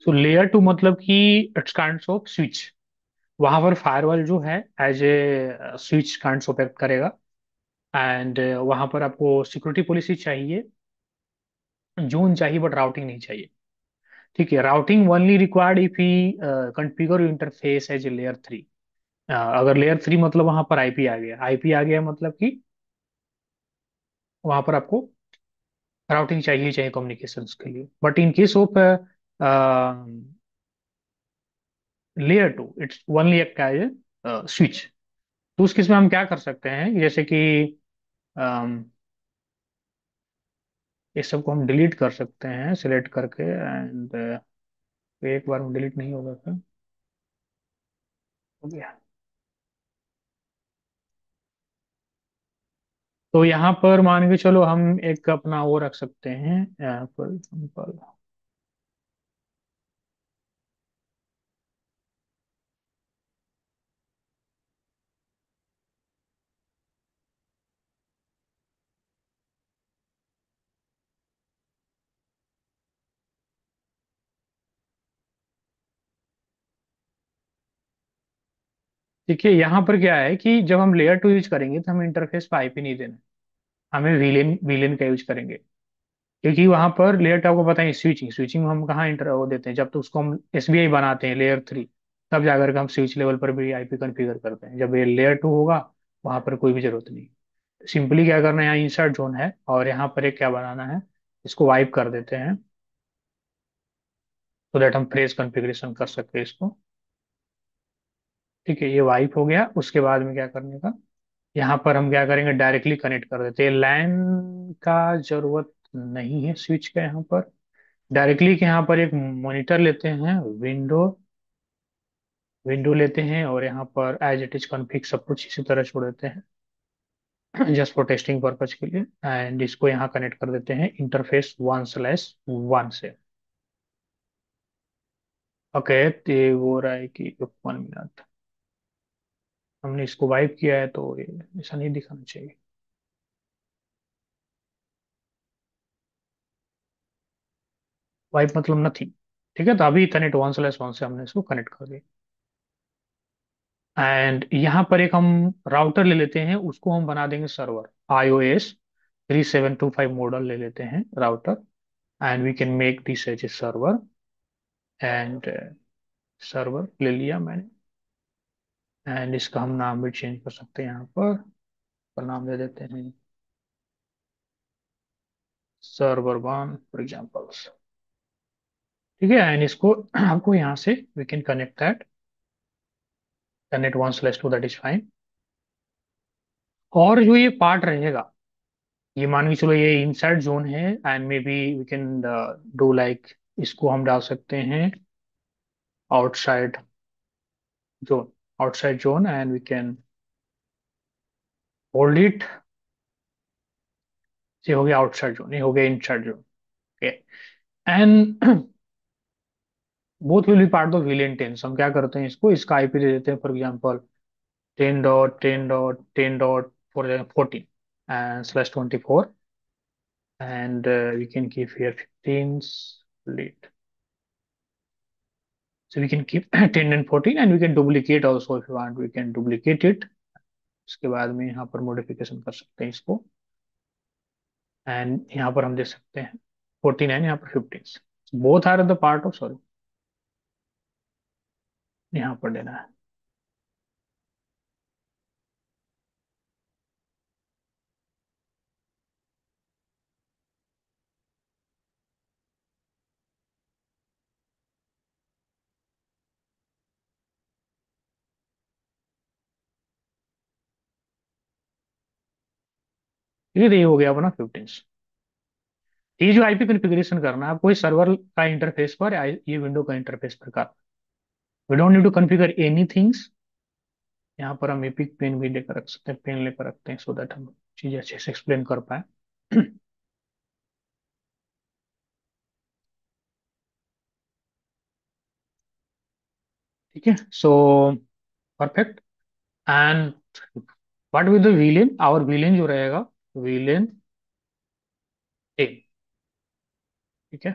तो layer to मतलब कि इट्स काइंड ऑफ स्विच। वहां पर फायरवॉल जो है as a switch kind of act करेगा। एंड वहां पर आपको सिक्योरिटी पॉलिसी चाहिए, जोन चाहिए, बट राउटिंग नहीं चाहिए। ठीक है, routing only required if he configure interface as a layer three. अगर लेयर थ्री मतलब वहां पर आईपी आ गया, आईपी आ गया मतलब कि वहां पर आपको राउटिंग चाहिए, चाहिए कम्युनिकेशंस के लिए। But in case of layer two it's only act as switch. तो उस केस में हम क्या कर सकते हैं, जैसे कि अम, इस सबको हम डिलीट कर सकते हैं सिलेक्ट करके। एंड एक बार में डिलीट नहीं होगा क्या? हो गया। तो यहाँ पर मान के चलो हम एक अपना वो रख सकते हैं, फॉर एग्जाम्पल। देखिए यहाँ पर क्या है कि जब हम लेयर टू यूज करेंगे तो हमें इंटरफेस पे आईपी नहीं देना, हमें वीलेन वीलेन का यूज करेंगे। क्योंकि वहां पर लेयर टू आपको पता है स्विचिंग, स्विचिंग हम कहाँ इंटर वो देते हैं, जब तो उसको हम एसबीआई बनाते हैं लेयर थ्री, तब जाकर के हम स्विच लेवल पर भी आईपी कॉन्फ़िगर करते हैं। जब ये लेयर टू होगा वहां पर कोई भी जरूरत नहीं। सिंपली क्या करना है, यहाँ इंसर्ट जोन है और यहाँ पर एक क्या बनाना है, इसको वाइप कर देते हैं, सो दैट हम फ्रेज कॉन्फ़िगरेशन कर सकते हैं इसको। ठीक है, ये वाइप हो गया। उसके बाद में क्या करने का, यहाँ पर हम क्या करेंगे, डायरेक्टली कनेक्ट कर देते हैं। लैन का जरूरत नहीं है स्विच का यहाँ पर। डायरेक्टली के यहाँ पर एक मॉनिटर लेते हैं, विंडो विंडो लेते हैं और यहाँ पर एज इट इज कॉन्फ़िग सब कुछ इसी तरह छोड़ देते हैं जस्ट फॉर टेस्टिंग पर्पज के लिए। एंड इसको यहाँ कनेक्ट कर देते हैं इंटरफेस 1/1 से। ओके, तो ये वो रहा है कि 1 मिनट हमने इसको वाइप किया है, तो ये ऐसा नहीं दिखाना चाहिए। वाइप मतलब नथिंग। ठीक है, तो अभी इथरनेट 1/1 से हमने इसको कनेक्ट कर दिया। एंड यहाँ पर एक हम राउटर ले लेते हैं, उसको हम बना देंगे सर्वर। iOS 3725 मॉडल ले लेते हैं router. And we can make this as a server. And server ले लिया मैंने। एंड इसका हम नाम भी चेंज कर सकते हैं, यहाँ पर नाम दे देते हैं सर्वर वन फॉर एग्जाम्पल। ठीक है, एंड इसको आपको यहाँ से we can connect that, connect 1/2, that is fine. और जो ये पार्ट रहेगा, ये मान के चलो ये इनसाइड जोन है, and may B we can do like, इसको हम डाल सकते हैं outside zone, outside zone. And we can hold it. ये हो गया आउटसाइड जोन, ये हो गया inside zone. Okay, and both will be part of VLAN tens. हम क्या करते हैं, इसको इसका आईपी दे देते हैं, for example 10.10.10.14 and /24। and we can keep here 15 lead, so we can keep 10 and 14, and we can duplicate also if you want, we can duplicate it। उसके बाद में यहाँ पर मॉडिफिकेशन कर सकते हैं इसको। एंड यहाँ पर हम दे सकते हैं 49, यहाँ पर 15, both are the part of, sorry, यहाँ पर देना है। ये हो गया अपना 15। ये जो आईपी कॉन्फ़िगरेशन करना है आपको, इस सर्वर का इंटरफेस पर ये विंडो का इंटरफेस पर करना। We don't need to configure any things. यहाँ पर हम एपिक पेन भी लेकर रख सकते हैं, पेन लेकर रखते हैं, सो दैट हम चीजें अच्छे से एक्सप्लेन कर पाए। ठीक है, so perfect. And what will the VLAN, our VLAN जो रहेगा, विलेन ए। ठीक है,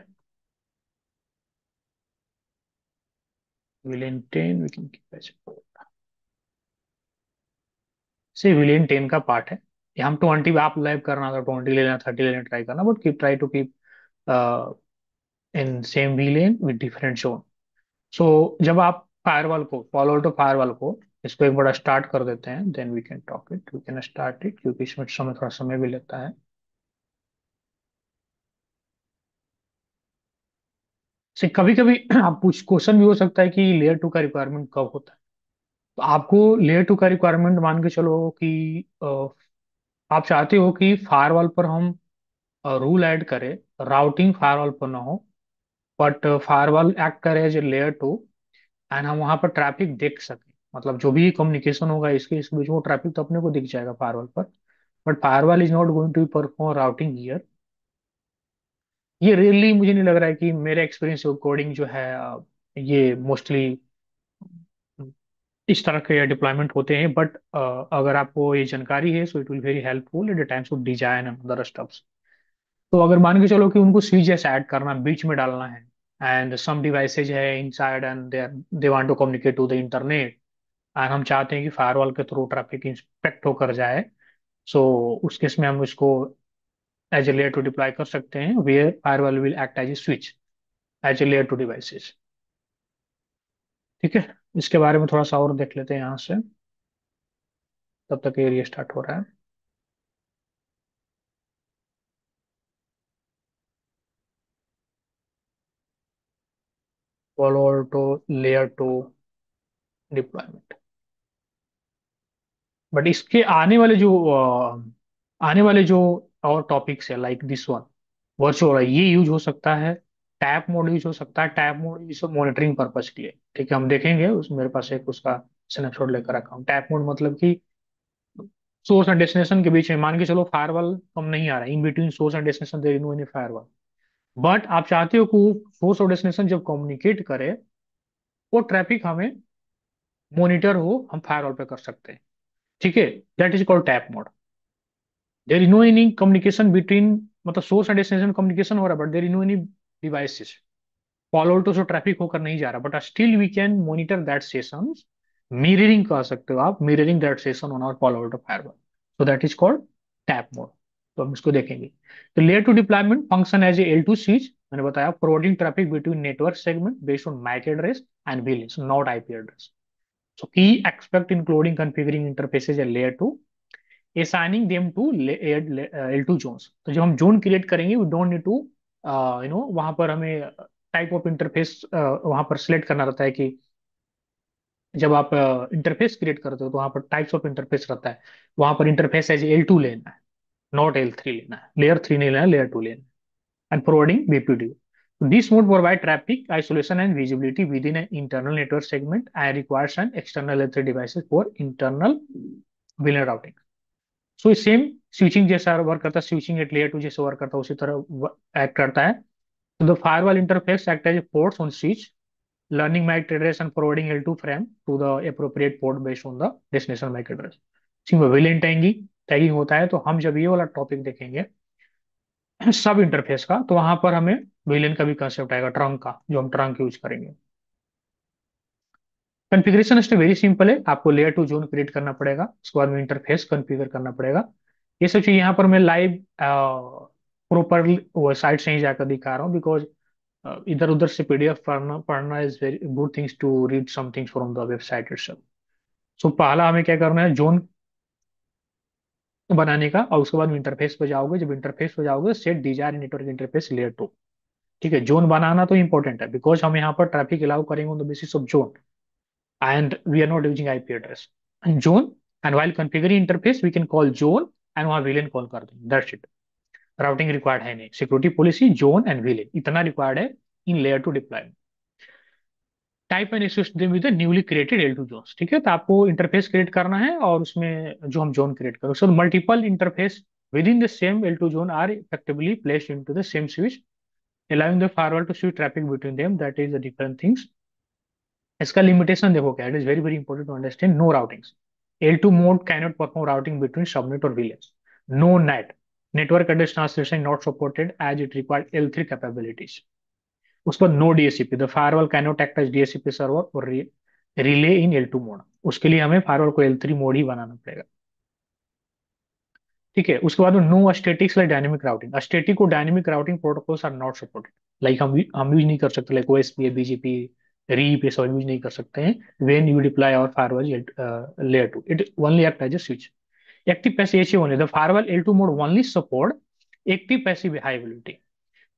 VLAN 10 we can keep as से VLAN 10 का पार्ट है। ये हम 20 आप लाइव करना था, 20 लेना, 30 लेना ट्राई करना, but keep try to keep in same VLAN with different zone. So जब आप फायरवॉल को फॉलो टू फायरवॉल को इसको एक बड़ा स्टार्ट कर देते हैं, then we can talk it, we can start it, क्योंकि इसमें समय थोड़ा समय भी लेता है। से कभी कभी आप पूछ क्वेश्चन भी हो सकता है कि लेयर टू का रिक्वायरमेंट कब होता है। तो आपको लेयर टू का रिक्वायरमेंट मान के चलो कि आप चाहते हो कि फायरवॉल पर हम रूल ऐड करें, राउटिंग फायरवॉल पर ना हो, बट फायरवॉल एक्ट करे as a layer two, and हम वहां पर ट्रैफिक देख सकें। मतलब जो भी कम्युनिकेशन होगा इसके बीच में, वो ट्रैफिक तो अपने को दिख जाएगा फायरवॉल पर, but firewall is not going to perform routing here. ये रियली मुझे नहीं लग रहा है कि मेरे एक्सपीरियंस कोडिंग जो है ये मोस्टली इस तरह के डिप्लॉयमेंट होते हैं, बट अगर आपको ये जानकारी है, so it will very helpful at the times of design and other stuffs. तो अगर मान के चलो कि उनको स्विचेस ऐड करना, बीच में डालना है, एंड सम डिवाइसेज है inside and they want to communicate to the internet, and हम चाहते हैं कि फायरवॉल के थ्रू ट्रैफिक इंस्पेक्ट होकर जाए। सो उस केस में हम इसको as a layer two deploy कर सकते हैं, where firewall will act as a switch as a layer two devices. ठीक है, इसके बारे में थोड़ा सा और देख लेते हैं यहाँ से, तब तक एरिया स्टार्ट हो रहा है। Palo Alto layer two deployment. But इसके आने वाले जो और टॉपिक्स है लाइक दिस वन, वर्चुअल, ये यूज हो सकता है। टैप मोड यूज हो सकता है, tap mode use monitoring purpose के लिए। ठीक है, हम देखेंगे, उस मेरे पास एक उसका स्नैपशॉट लेकर रखा हूँ। टैप मोड मतलब कि सोर्स एंड डेस्टिनेशन के बीच में मान के चलो फायरवॉल कम नहीं आ रहा है, in between source and destination there is no any firewall, but आप चाहते हो कि सोर्स और डेस्टिनेशन जब कम्युनिकेट करे, वो ट्रैफिक हमें मॉनिटर हो, हम फायरवॉल पे कर सकते हैं। ठीक है, that is called tap mode. There is no any communication between, मतलब सोर्स एंड डेस्टिनेशन कम्युनिकेशन हो रहा है, but there is no any devices, Palo Alto, so traffic होकर नहीं जा रहा, but still we can monitor that session. Mirroring कह सकते हो आप, mirroring that session on our Palo to firewall, so that is called tap mode. तो हम इसको देखेंगे। तो layer two deployment function as a L2 switch, मैंने बताया, forwarding traffic between network segment based on MAC address and VLANs, not IP address. So key aspect including configuring interfaces at layer 2, assigning them to L2 zones। तो जब हम zone create करेंगे, we don't need to वहां पर हमें type of interface वहां पर select करना रहता है कि जब आप इंटरफेस क्रिएट करते हो तो वहां पर टाइप्स ऑफ इंटरफेस रहता है। वहां पर इंटरफेस एज L2 लेना है, नॉट L3 लेना है, लेयर 3 नहीं लेना है, लेयर 2 लेना है। And providing BPD, this mode provide traffic isolation and visibility within an internal network segment and requires an external L3 devices for internal VLAN routing। So same switching जैसा work करता है, switching at layer two जैसे work करता है, उसी तरह act करता है। तो the firewall interface act as ports on switch, learning MAC address and forwarding L2 frame to the appropriate port based on the destination MAC address। इसमें villain tagging tagging होता है। तो हम जब ये वाला टॉपिक देखेंगे सब इंटरफेस का, तो वहां पर हमें विलेन का भी कंसेप्ट आएगा, ट्रंक का, जो हम ट्रंक यूज करेंगे। कॉन्फ़िगरेशन इसमें वेरी सिंपल है, आपको लेयर टू जोन क्रिएट करना पड़ेगा, उसके बाद में इंटरफेस कॉन्फ़िगर करना पड़ेगा। ये सब चीज यहाँ पर मैं लाइव प्रॉपर वेबसाइट से ही जाकर दिखा रहा हूँ, बिकॉज इधर उधर से PDF पढ़ना पढ़ना is very good things to read some things from the website itself. So पहला हमें क्या करना है, जोन बनाने का, और उसके बाद इंटरफेस पे जाओगे, जब इंटरफेस पे जाओगे set desire network interface layer two. ठीक है, जोन बनाना तो इंपॉर्टेंट है, बिकॉज हम यहाँ पर ट्रैफिक अलाउ करेंगे on the basis of zone, and we are not using IP address and zone, and while configuring interface we can call zone and वहाँ VLAN call कर दें, that's it। राउटिंग रिक्वायर्ड है नहीं, security policy zone and VLAN इतना required है in layer two deployment. Type and access them with newly created L2 zones. ठीक है, तो आपको इंटरफेस क्रिएट करना है और उसमें जो हम जोन क्रिएट करें, so multiple interface within the same L2 zone are effectively placed into the same switch, allowing the firewall to switch traffic between them, that is the different things। इसका limitation देखो क्या, it is very very important to understand. No routings, L2 mode cannot perform routing between subnet और VLANs। No NAT, network address translation not supported as it required L3 capabilities. उस पर no DHCP, the firewall can not act as DHCP server और relay in L2 mode. उसके लिए हमें firewall को L3 mode ही बनाना पड़ेगा। ठीक है, उसके बाद में no statics like dynamic routing, static और dynamic routing protocols are not supported. Like हम यूज नहीं कर सकते, लाइक ओएसपी, बीजीपी, रीप, ये सब यूज नहीं कर सकते हैं व्हेन यू डिप्लॉय और firewall layer two, it only act as a switch. Active passive HA only, the firewall L2 mode only support active passive high availability.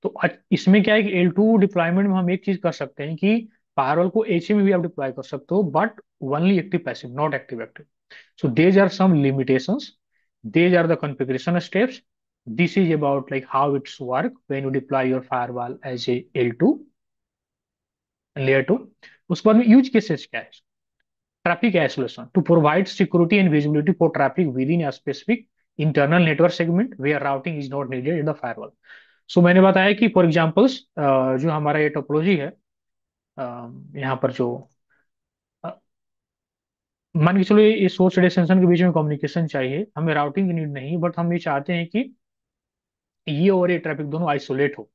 तो इसमें क्या है कि L2 डिप्लॉयमेंट में हम एक चीज कर सकते हैं कि फायरवॉल को एचए में भी आप डिप्लॉय कर सकते हो, but only active passive, not active active. So these are some limitations. These are the configuration steps. This is about like how it's work when you deploy your firewall as a L2 layer 2. उसके बाद में use cases क्या है? Traffic isolation to provide security and visibility for traffic within a specific internal network segment where routing is not needed in the firewall. सो मैंने बताया कि for examples जो हमारा ये टोपोलॉजी है, यहाँ पर जो मान के चलो ये सोर्स डेस्टिनेशन के बीच में कम्युनिकेशन चाहिए, हमें राउटिंग की नीड नहीं, बट हम ये चाहते हैं कि ये और ये ट्रैफिक दोनों आइसोलेट हो।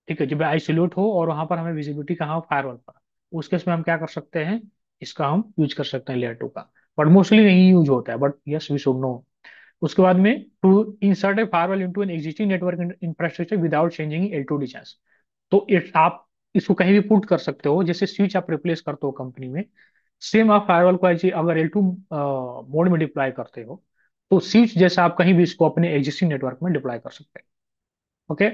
ठीक है, जब आइसोलेट हो और वहां पर हमें विजिबिलिटी कहाँ हो, फायरवॉल पर, उस केस में हम क्या कर सकते हैं, इसका हम यूज कर सकते हैं लेयर टू का। बट मोस्टली नहीं यूज होता है, but yes we should know. उसके बाद में to insert a firewall into an existing network infrastructure without changing L2 distance. तो इट आप इसको कहीं भी पुट कर सकते हो, जैसे स्विच आप रिप्लेस करते हो कंपनी में, सेम आप फायरवॉल को ऐसे अगर L2 मोड में डिप्लॉय करते हो, तो स्विच जैसा आप कहीं भी इसको अपने एग्जिस्टिंग नेटवर्क में डिप्लॉय कर सकते हैं। Okay.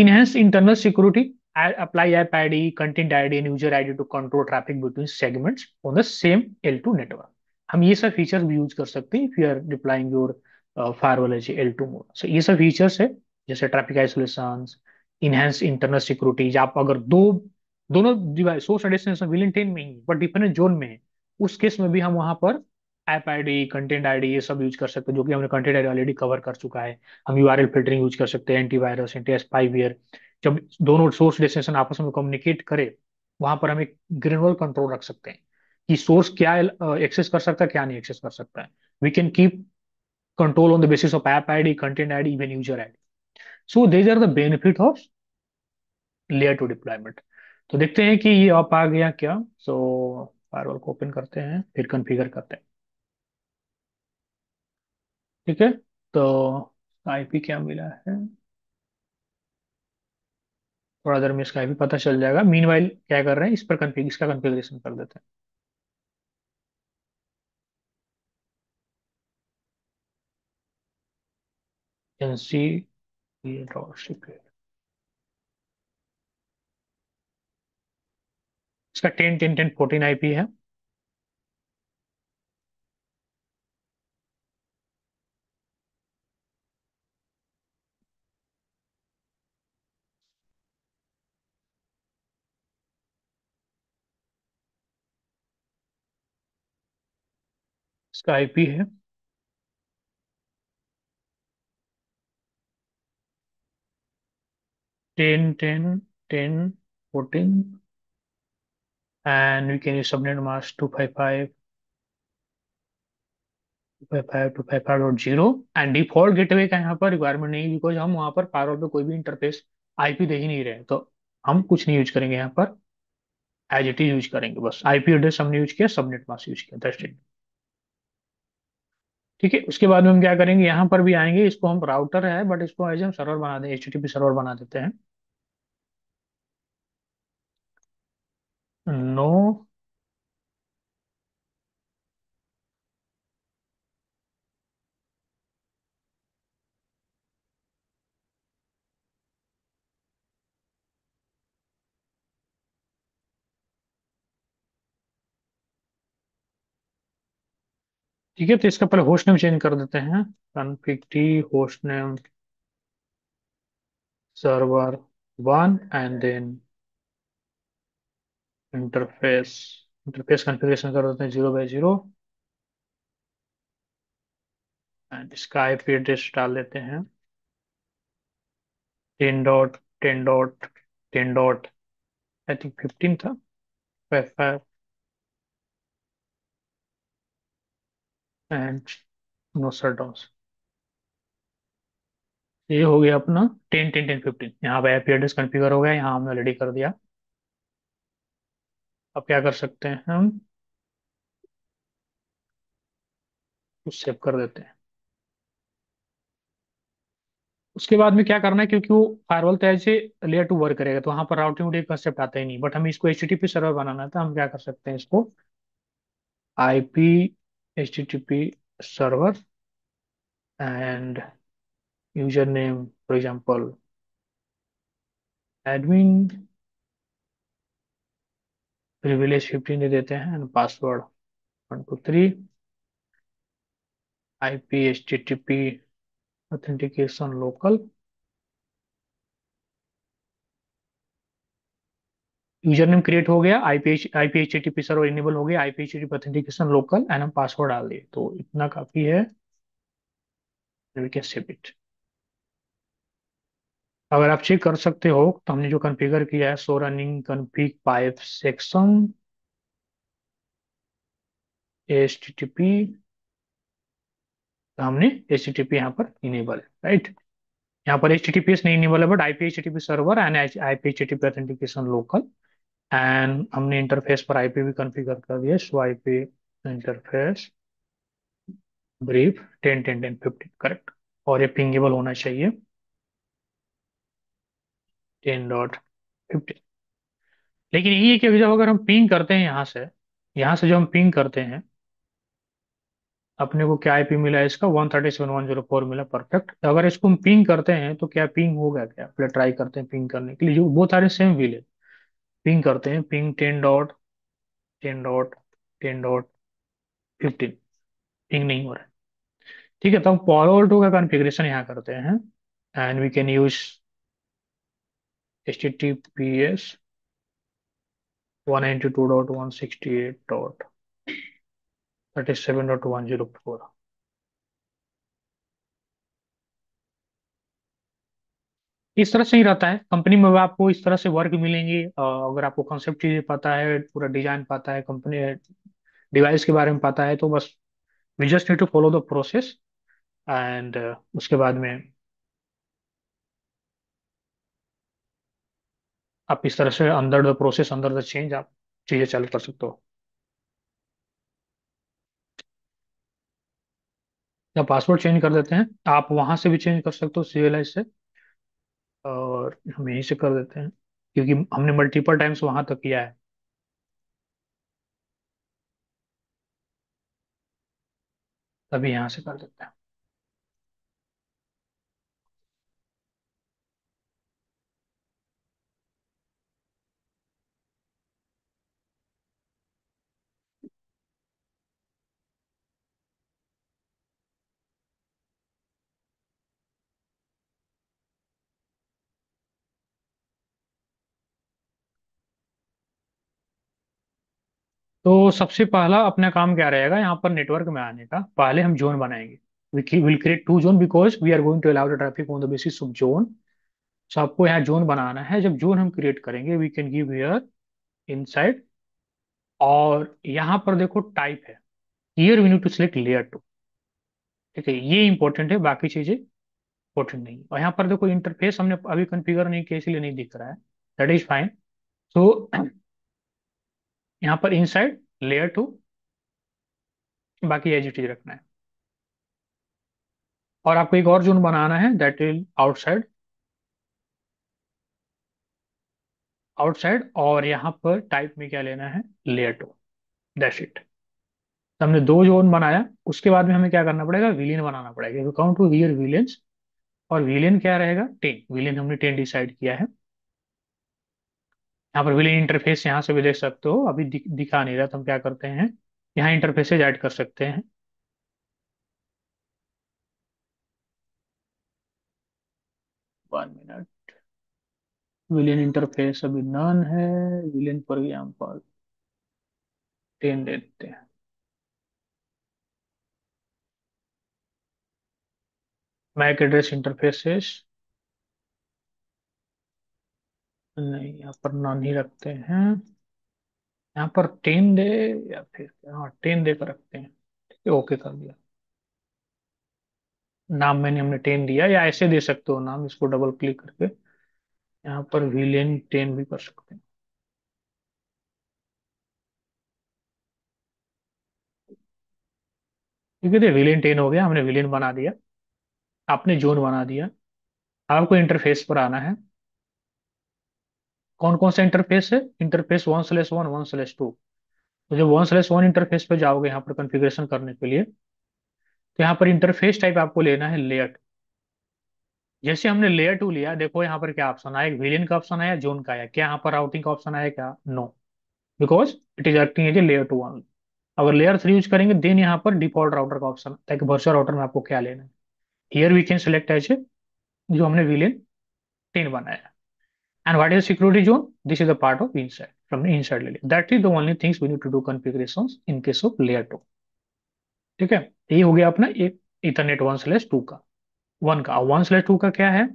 Enhance internal security, apply app ID, content ID and user ID to control traffic between segments on the same L2 network. हम ये सब फीचर्स भी यूज कर सकते हैं if you are deploying your firewall as L2 mode. So ये सब features है, जैसे traffic isolation, enhance internal security. आप अगर दोनों डिवाइस सोर्स और डेस्टिनेशन विल टेन में ही बट डिफरेंट जोन में है, उस केस में भी हम वहां पर ऐप आईडी, कंटेंट आईडी ये सब यूज कर सकते हैं, जो कि हमने कंटेंट आईडी ऑलरेडी कवर कर चुका है। हम यूआरएल फिल्टरिंग यूज कर सकते हैं, एंटीवायरस, एंटी स्पाईवेयर। जब दोनों सोर्स डेस्टिनेशन आपस में कम्युनिकेट करे, वहां पर हम एक ग्रेनुलर कंट्रोल रख सकते हैं कि सोर्स क्या एक्सेस कर सकता है, क्या नहीं एक्सेस कर सकता है। We can keep control on the basis of app ID, content ID, even user ID. So these are the benefit of layer two deployment. तो देखते हैं कि ये आप आ गया क्या। सो फायरवॉल को ओपन करते हैं, फिर कॉन्फ़िगर करते हैं। ठीक है, तो आईपी क्या मिला है, थोड़ा देर में इसका आईपी पता चल जाएगा। मीनवाइल क्या कर रहे हैं, इस पर इसका कॉन्फ़िगरेशन कर देते हैं। एनसी डॉट सीक्रेट, इसका 10.10.10.14 आईपी है। इसका आईपी है 10.10.10.14 and we can use subnet mask 255.255.0 and default gateway का यहाँ पर रिक्वायरमेंट नहीं, बिकॉज हम वहाँ पर फायरवॉल पे कोई भी इंटरफेस आईपी दे ही नहीं रहे, तो हम कुछ नहीं यूज करेंगे यहाँ पर, एज इट इज यूज करेंगे। बस आईपी एड्रेस हमने यूज किया, सबनेट मास्क यूज किया, दैट्स इट। ठीक है, उसके बाद में हम क्या करेंगे, यहाँ पर भी आएंगे, इसको हम राउटर है बट इसको एज हम सर्वर बना दें, HTTP सर्वर बना देते हैं। नो, ठीक है, तो इसका पहले होस्ट नेम चेंज कर देते हैं, config t host name server 1 and then interface, interface configuration कर देते हैं 0/0 एंड इसका आईपी एड्रेस डाल देते हैं 10.10.10. आई थिंक 15 था, 55 एंड नो शटडाउन। ये हो गया अपना 10 10 10 15। यहाँ पे आईपी एड्रेस कॉन्फ़िगर हो गया, यहाँ हमने रेडी कर दिया। अब क्या कर सकते हैं हम, कुछ सेव कर देते हैं। उसके बाद में क्या करना है, क्योंकि वो फायरवॉल तो ऐसे लेयर टू वर्क करेगा, तो वहां पर राउटिंग वूटिंग कंसेप्ट आता ही नहीं, बट हमें इसको एचटीटीपी सर्वर बनाना था। हम क्या कर सकते हैं इसको, IP HTTP server and user name for example admin, privilege 15 दे देते हैं and password 1 2 3, IP HTTP authentication local, user name create हो गया, आईपी एचटीटीपी सर्वर इनेबल हो गया, IP HTTP authentication local and हम पासवर्ड डाल दिए, तो इतना काफी है। We can save it. अगर आप चेक कर सकते हो तो हमने जो कॉन्फ़िगर किया है, सो running config pipe section H T P, हमने एच टी पी यहाँ पर इनेबल है, राइट। यहाँ पर H T T P S नहीं इनेबल है, but IP H T P server and IP H T P authentication local, and हमने interface पर आईपी भी कॉन्फ़िगर कर दिया, सो आईपी इंटरफेस ब्रीफ 10 10 10 15, करेक्ट। और ये पिंगेबल होना चाहिए 10.15। लेकिन यही है कि जब अगर हम पिंग करते हैं यहाँ से जो हम पिंग करते हैं, अपने को क्या आईपी मिला है इसका, 137.104 मिला, परफेक्ट। अगर इसको हम पिंग करते हैं तो क्या पिंग होगा, क्या पहले ट्राई करते हैं पिंग करने के लिए, जो बहुत सारे सेम विल है। पिंग करते हैं, पिंग 10.10.10.15, पिंग नहीं हो रहा है। ठीक है, तो हम पालो अल्टो का कॉन्फ़िगरेशन यहाँ करते हैं and we can use HTTPS 192.168.37.104। इस तरह से ही रहता है कंपनी में, आपको इस तरह से वर्क मिलेंगे। अगर आपको कॉन्सेप्ट चीजें पता है, पूरा डिजाइन पता है, कंपनी डिवाइस के बारे में पता है, तो बस we just need to follow the process and उसके बाद में आप इस तरह से under the process, under the change, आप चीजें चालू कर सकते हो। या पासवर्ड चेंज कर देते हैं, आप वहां से भी चेंज कर सकते हो CLI से, और हम यहीं से कर देते हैं क्योंकि हमने मल्टीपल टाइम्स वहां तक किया है। तभी यहाँ से कर देते हैं। तो सबसे पहला अपना काम क्या रहेगा, यहाँ पर नेटवर्क में आने का पहले हम जोन बनाएंगे। Will create 2 zone because we are going to allow the traffic on the basis of zone. So आपको यहाँ जोन बनाना है। जब जोन हम क्रिएट करेंगे, we can give here inside, और यहाँ पर देखो टाइप है, here we need to select layer 2। ठीक है, ये इंपॉर्टेंट है, बाकी चीजें इंपॉर्टेंट नहीं है। और यहाँ पर देखो इंटरफेस हमने अभी कॉन्फ़िगर नहीं किया, इसलिए नहीं दिख रहा है, दैट इज फाइन। सो यहाँ पर इनसाइड लेयर 2, बाकी एज इट इज रखना है। और आपको एक और जोन बनाना है, दैट इज आउटसाइड, आउटसाइड, और यहाँ पर टाइप में क्या लेना है, लेयर 2, दैट्स इट। तो हमने 2 जोन बनाया, उसके बाद में हमें क्या करना पड़ेगा, विलियन बनाना पड़ेगा, काउंट टू हियर विलियंस। और विलियन क्या रहेगा, 10, विलियन हमने 10 डिसाइड किया है। यहाँ पर विलियन इंटरफेस यहाँ से भी देख सकते हो, अभी दिखा नहीं रहा, तो हम क्या करते हैं, यहाँ इंटरफेसेज ऐड कर सकते हैं। 1 मिनट, विलियन इंटरफेस अभी नन है, विलियन फॉर एग्जाम्पल 10 दे देते हैं। मैक एड्रेस इंटरफेसेस नहीं, यहाँ पर नन ही रखते हैं। यहाँ पर 10 दे, या फिर हाँ 10 दे कर रखते हैं। ठीक है, ओके कर दिया। नाम मैंने हमने 10 दिया, या ऐसे दे सकते हो नाम, इसको डबल क्लिक करके यहाँ पर विलेन 10 भी कर सकते हैं। ठीक है, विलेन 10 हो गया, हमने विलेन बना दिया, आपने जोन बना दिया। आपको इंटरफेस पर आना है। कौन कौन सा इंटरफेस है? इंटरफेस 1/1, 1/2। तो जब 1/1 इंटरफेस पे जाओगे यहाँ पर कॉन्फ़िगरेशन करने के लिए, तो यहाँ पर इंटरफेस टाइप आपको लेना है लेयर। जैसे हमने लेयर 2 लिया, देखो यहाँ पर क्या ऑप्शन आया, एक विलियन का ऑप्शन आया, जोन का आया, क्या यहाँ पर राउटिंग का ऑप्शन आया क्या? No, because it is acting as a layer 2 only. अगर लेयर 3 यूज करेंगे देन यहाँ पर डिफॉल्ट राउटर का ऑप्शन आता है कि वर्चुअल राउटर में आपको क्या लेना है। Here we can select as a, जो हमने विलियन 10 बनाया। And what is security zone? This is a part of inside, from inside ले लिया। That is the only things we need to do configuration in case of layer 2। ठीक है, ये हो गया अपना एक इथरनेट 1/2 का, 1 का। 1/2 का क्या है?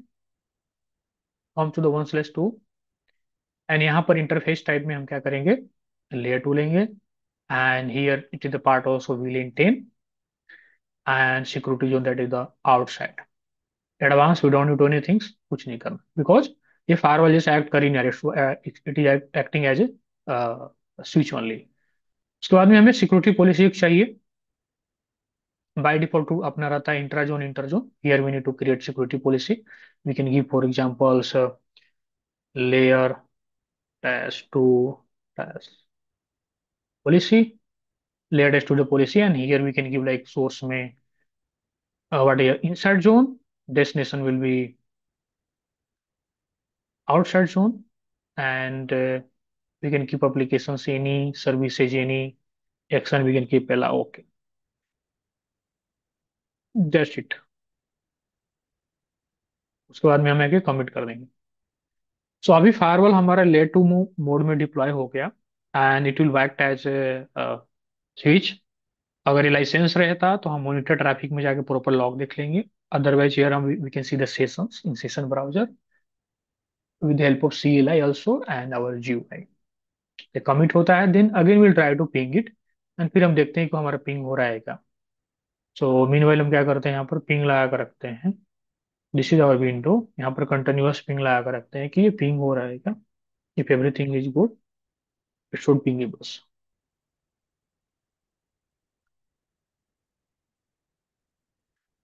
कम टू द 1/2, एंड यहाँ पर इंटरफेस टाइप में हम क्या करेंगे? लेयर 2 लेंगे। And here it is the part also VLAN 10, and security zone that is the outside. Advance we don't need to any things, कुछ नहीं करना, बिकॉज ये फायरवॉल जैसे एक्ट कर ही नहीं रहा, it is acting as a switch only. उसके बाद में हमें सिक्योरिटी पॉलिसी चाहिए। बाय डिफॉल्ट टू अपना रहता है intra zone, inter zone. Here we need to create security policy. We can give for examples layer dash to dash policy, layer dash to the policy, and here we can give like source में what is inside zone, destination will be outside zone, and we can keep applications any, services any, action we can keep allow, okay, that's it। उसके बाद में हम आगे commit कर देंगे। सो अभी firewall हमारा लेयर 2 मोड में डिप्लॉय हो गया, and it will act as switch. अगर ये लाइसेंस रहता तो हम मॉनिटर ट्रैफिक में जाके प्रॉपर लॉग देख लेंगे। अदरवाइज हियर हम we can see the sessions in session browser with help of CLI also and our GUI। ये कमिट होता है, then again will try to ping it, and फिर हम देखते हैं कि हमारा पिंग हो रहा है क्या। सो मीनवाइल हम क्या करते हैं, यहाँ पर पिंग लगा कर रखते हैं। दिस इज आवर विंडो, यहाँ पर कंटिन्यूअस पिंग लगा कर रखते हैं कि ये पिंग हो रहा है क्या। If everything is good it should ping ई बस।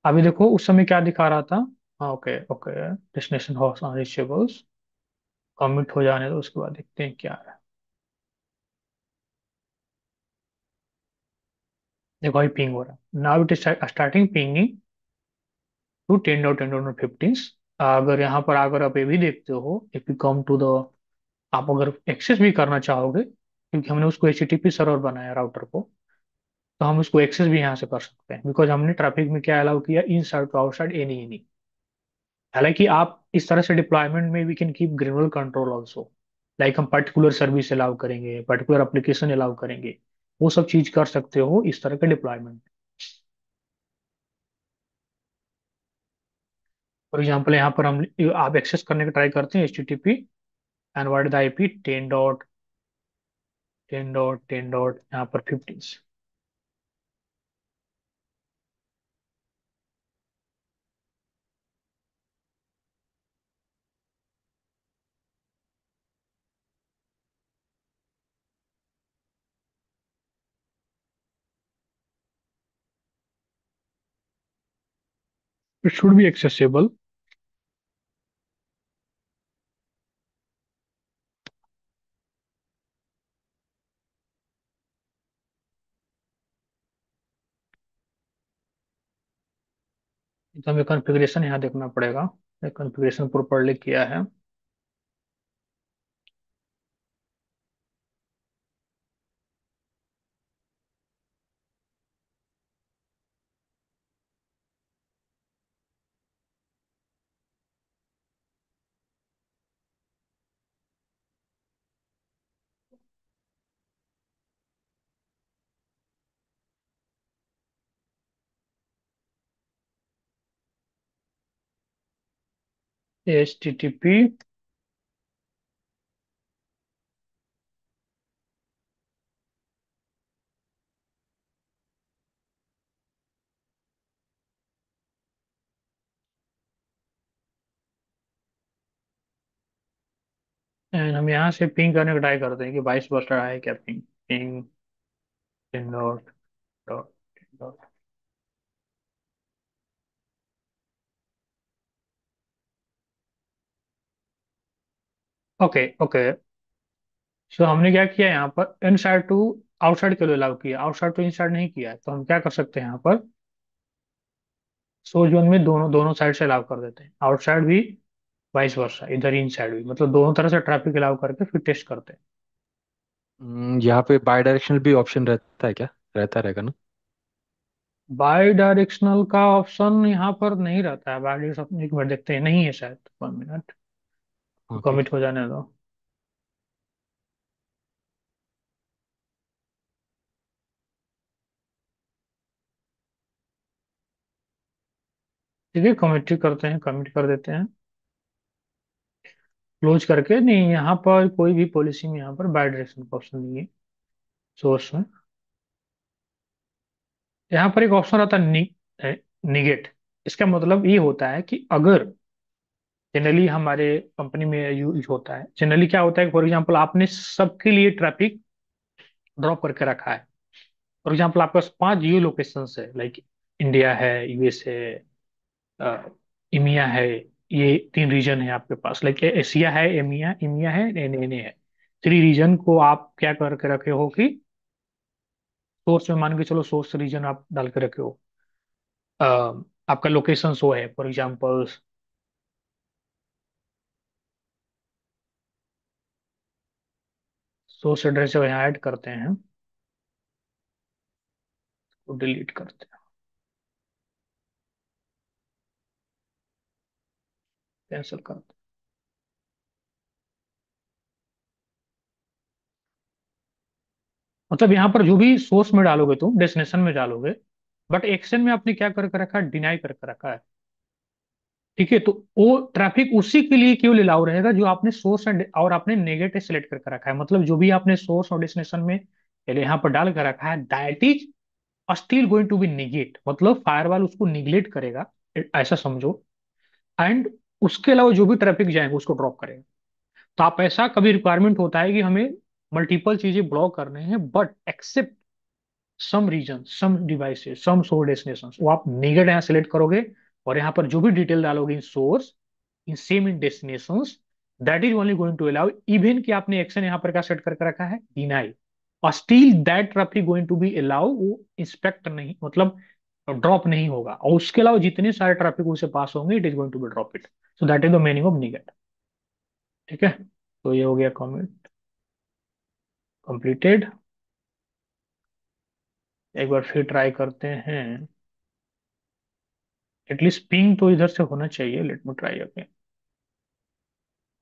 अभी देखो उस समय क्या दिखा रहा था। हाँ, okay okay, destination host unreachables, commit हो जाने दो, उसके बाद देखते हैं क्या है। देखो अभी पिंग हो रहा है, now it is starting pinging to 10.10.15। अगर यहाँ पर अगर आप ये भी देखते हो, if you come to the, आप अगर एक्सेस भी करना चाहोगे, क्योंकि हमने उसको HTTP सर्वर बनाया राउटर को, तो हम उसको एक्सेस भी यहाँ से कर सकते हैं, बिकॉज हमने ट्रैफिक में क्या अलाउ किया, inside to outside, any any. हालांकि आप इस तरह से डिप्लॉयमेंट में we can keep gradual control also, like हम पर्टिकुलर सर्विस अलाउ करेंगे, पर्टिकुलर एप्लीकेशन अलाउ करेंगे, वो सब चीज कर सकते हो इस तरह के डिप्लॉयमेंट। फॉर एग्जाम्पल यहाँ पर हम, आप एक्सेस करने का ट्राई करते हैं HTTP, and what is the IP? 10.10.10 यहाँ पर 15। It should be accessible. तो हमें कॉन्फ़िगरेशन यहाँ देखना पड़ेगा, कॉन्फ़िगरेशन प्रॉपरली किया है। HTTP एंड हम यहाँ से पिंग करने का ट्राई करते हैं कि 22 बज रहा है क्या, ping ping dot dot dot. Okay okay. So हमने क्या किया यहाँ पर, इनसाइड टू आउटसाइड के लिए अलाउ किया, आउटसाइड टू इनसाइड नहीं किया है, तो हम क्या कर सकते हैं यहाँ पर, सोर्स जोन में दोनों दोनों साइड से अलाउ कर देते हैं, आउटसाइड भी वाइस वर्सा, इधर इनसाइड भी, मतलब दोनों तरह से ट्रैफिक अलाउ करके फिर टेस्ट करते हैं। यहाँ पे बाई डायरेक्शनल भी ऑप्शन रहता है क्या? रहता रहेगा ना? बाई डायरेक्शनल का ऑप्शन यहाँ पर नहीं रहता है, बाई डायरेक्शनल एक मिनट देखते हैं, नहीं है शायद, 1 मिनट, ओके। कमिट हो जाने दो। ठीक है, कमिट करते हैं, कमिट कर देते हैं, क्लोज करके। नहीं, यहाँ पर कोई भी पॉलिसी में यहाँ पर बाई डायरेक्शन का ऑप्शन नहीं है सोर्स में। यहाँ पर एक ऑप्शन रहता है निगेट। इसका मतलब ये होता है कि अगर जनरली हमारे कंपनी में यूज होता है, जनरली क्या होता है, फॉर एग्जांपल आपने सबके लिए ट्रैफिक ड्रॉप करके रखा है। फॉर एग्जांपल आपके पास 5 जियो लोकेशन है, लाइक इंडिया है, यूएसए, इमिया है, ये 3 रीजन है आपके पास, लाइक एशिया है, एमिया इमिया है, एनए है। 3 रीजन को आप क्या करके रखे हो कि सोर्स में मान के चलो, सोर्स रीजन आप डाल के रखे हो। अ, आपका लोकेशन शो है, फॉर एग्जांपल सोर्स एड्रेस जो यहाँ ऐड करते हैं, तो डिलीट करते हैं, कैंसिल करते हैं। मतलब यहाँ पर जो भी सोर्स में डालोगे तुम, डेस्टिनेशन में डालोगे, बट एक्शन में आपने क्या करके रखा है, डिनाई करके रखा है। ठीक है, तो वो ट्रैफिक उसी के लिए केवल अलाउ रहेगा जो आपने सोर्स एंड और आपने नेगेटिव सेलेक्ट करके रखा है, मतलब जो भी आपने सोर्स और डेस्टिनेशन में पहले यहाँ पर डाल कर रखा है, that is still going to be negate, मतलब फायरवॉल उसको निगलेक्ट करेगा, ऐसा समझो। एंड उसके अलावा जो भी ट्रैफिक जाएगा उसको ड्रॉप करेगा। तो आप ऐसा कभी रिक्वायरमेंट होता है कि हमें मल्टीपल चीजें ब्लॉक करने हैं, but except some reason, some devices, some source destination, वो आप निगेट यहाँ सेलेक्ट करोगे, और यहाँ पर जो भी डिटेल डालोगे in source, in same in destinations, that is only going to allow, even कि आपने एक्शन यहाँ पर क्या सेट करके रखा है, डिनाई, और still that traffic going to be allow, वो इंस्पेक्ट नहीं, मतलब ड्रॉप नहीं होगा, और उसके अलावा जितने सारे ट्रैफिक उसे पास होंगे, it is going to be drop it. So that is the meaning of negate. ठीक है, तो ये हो गया कमेंट कंप्लीटेड। एक बार फिर ट्राई करते हैं, एटलीस्ट पिंग तो इधर से होना चाहिए, लेट मी ट्राई अगेन।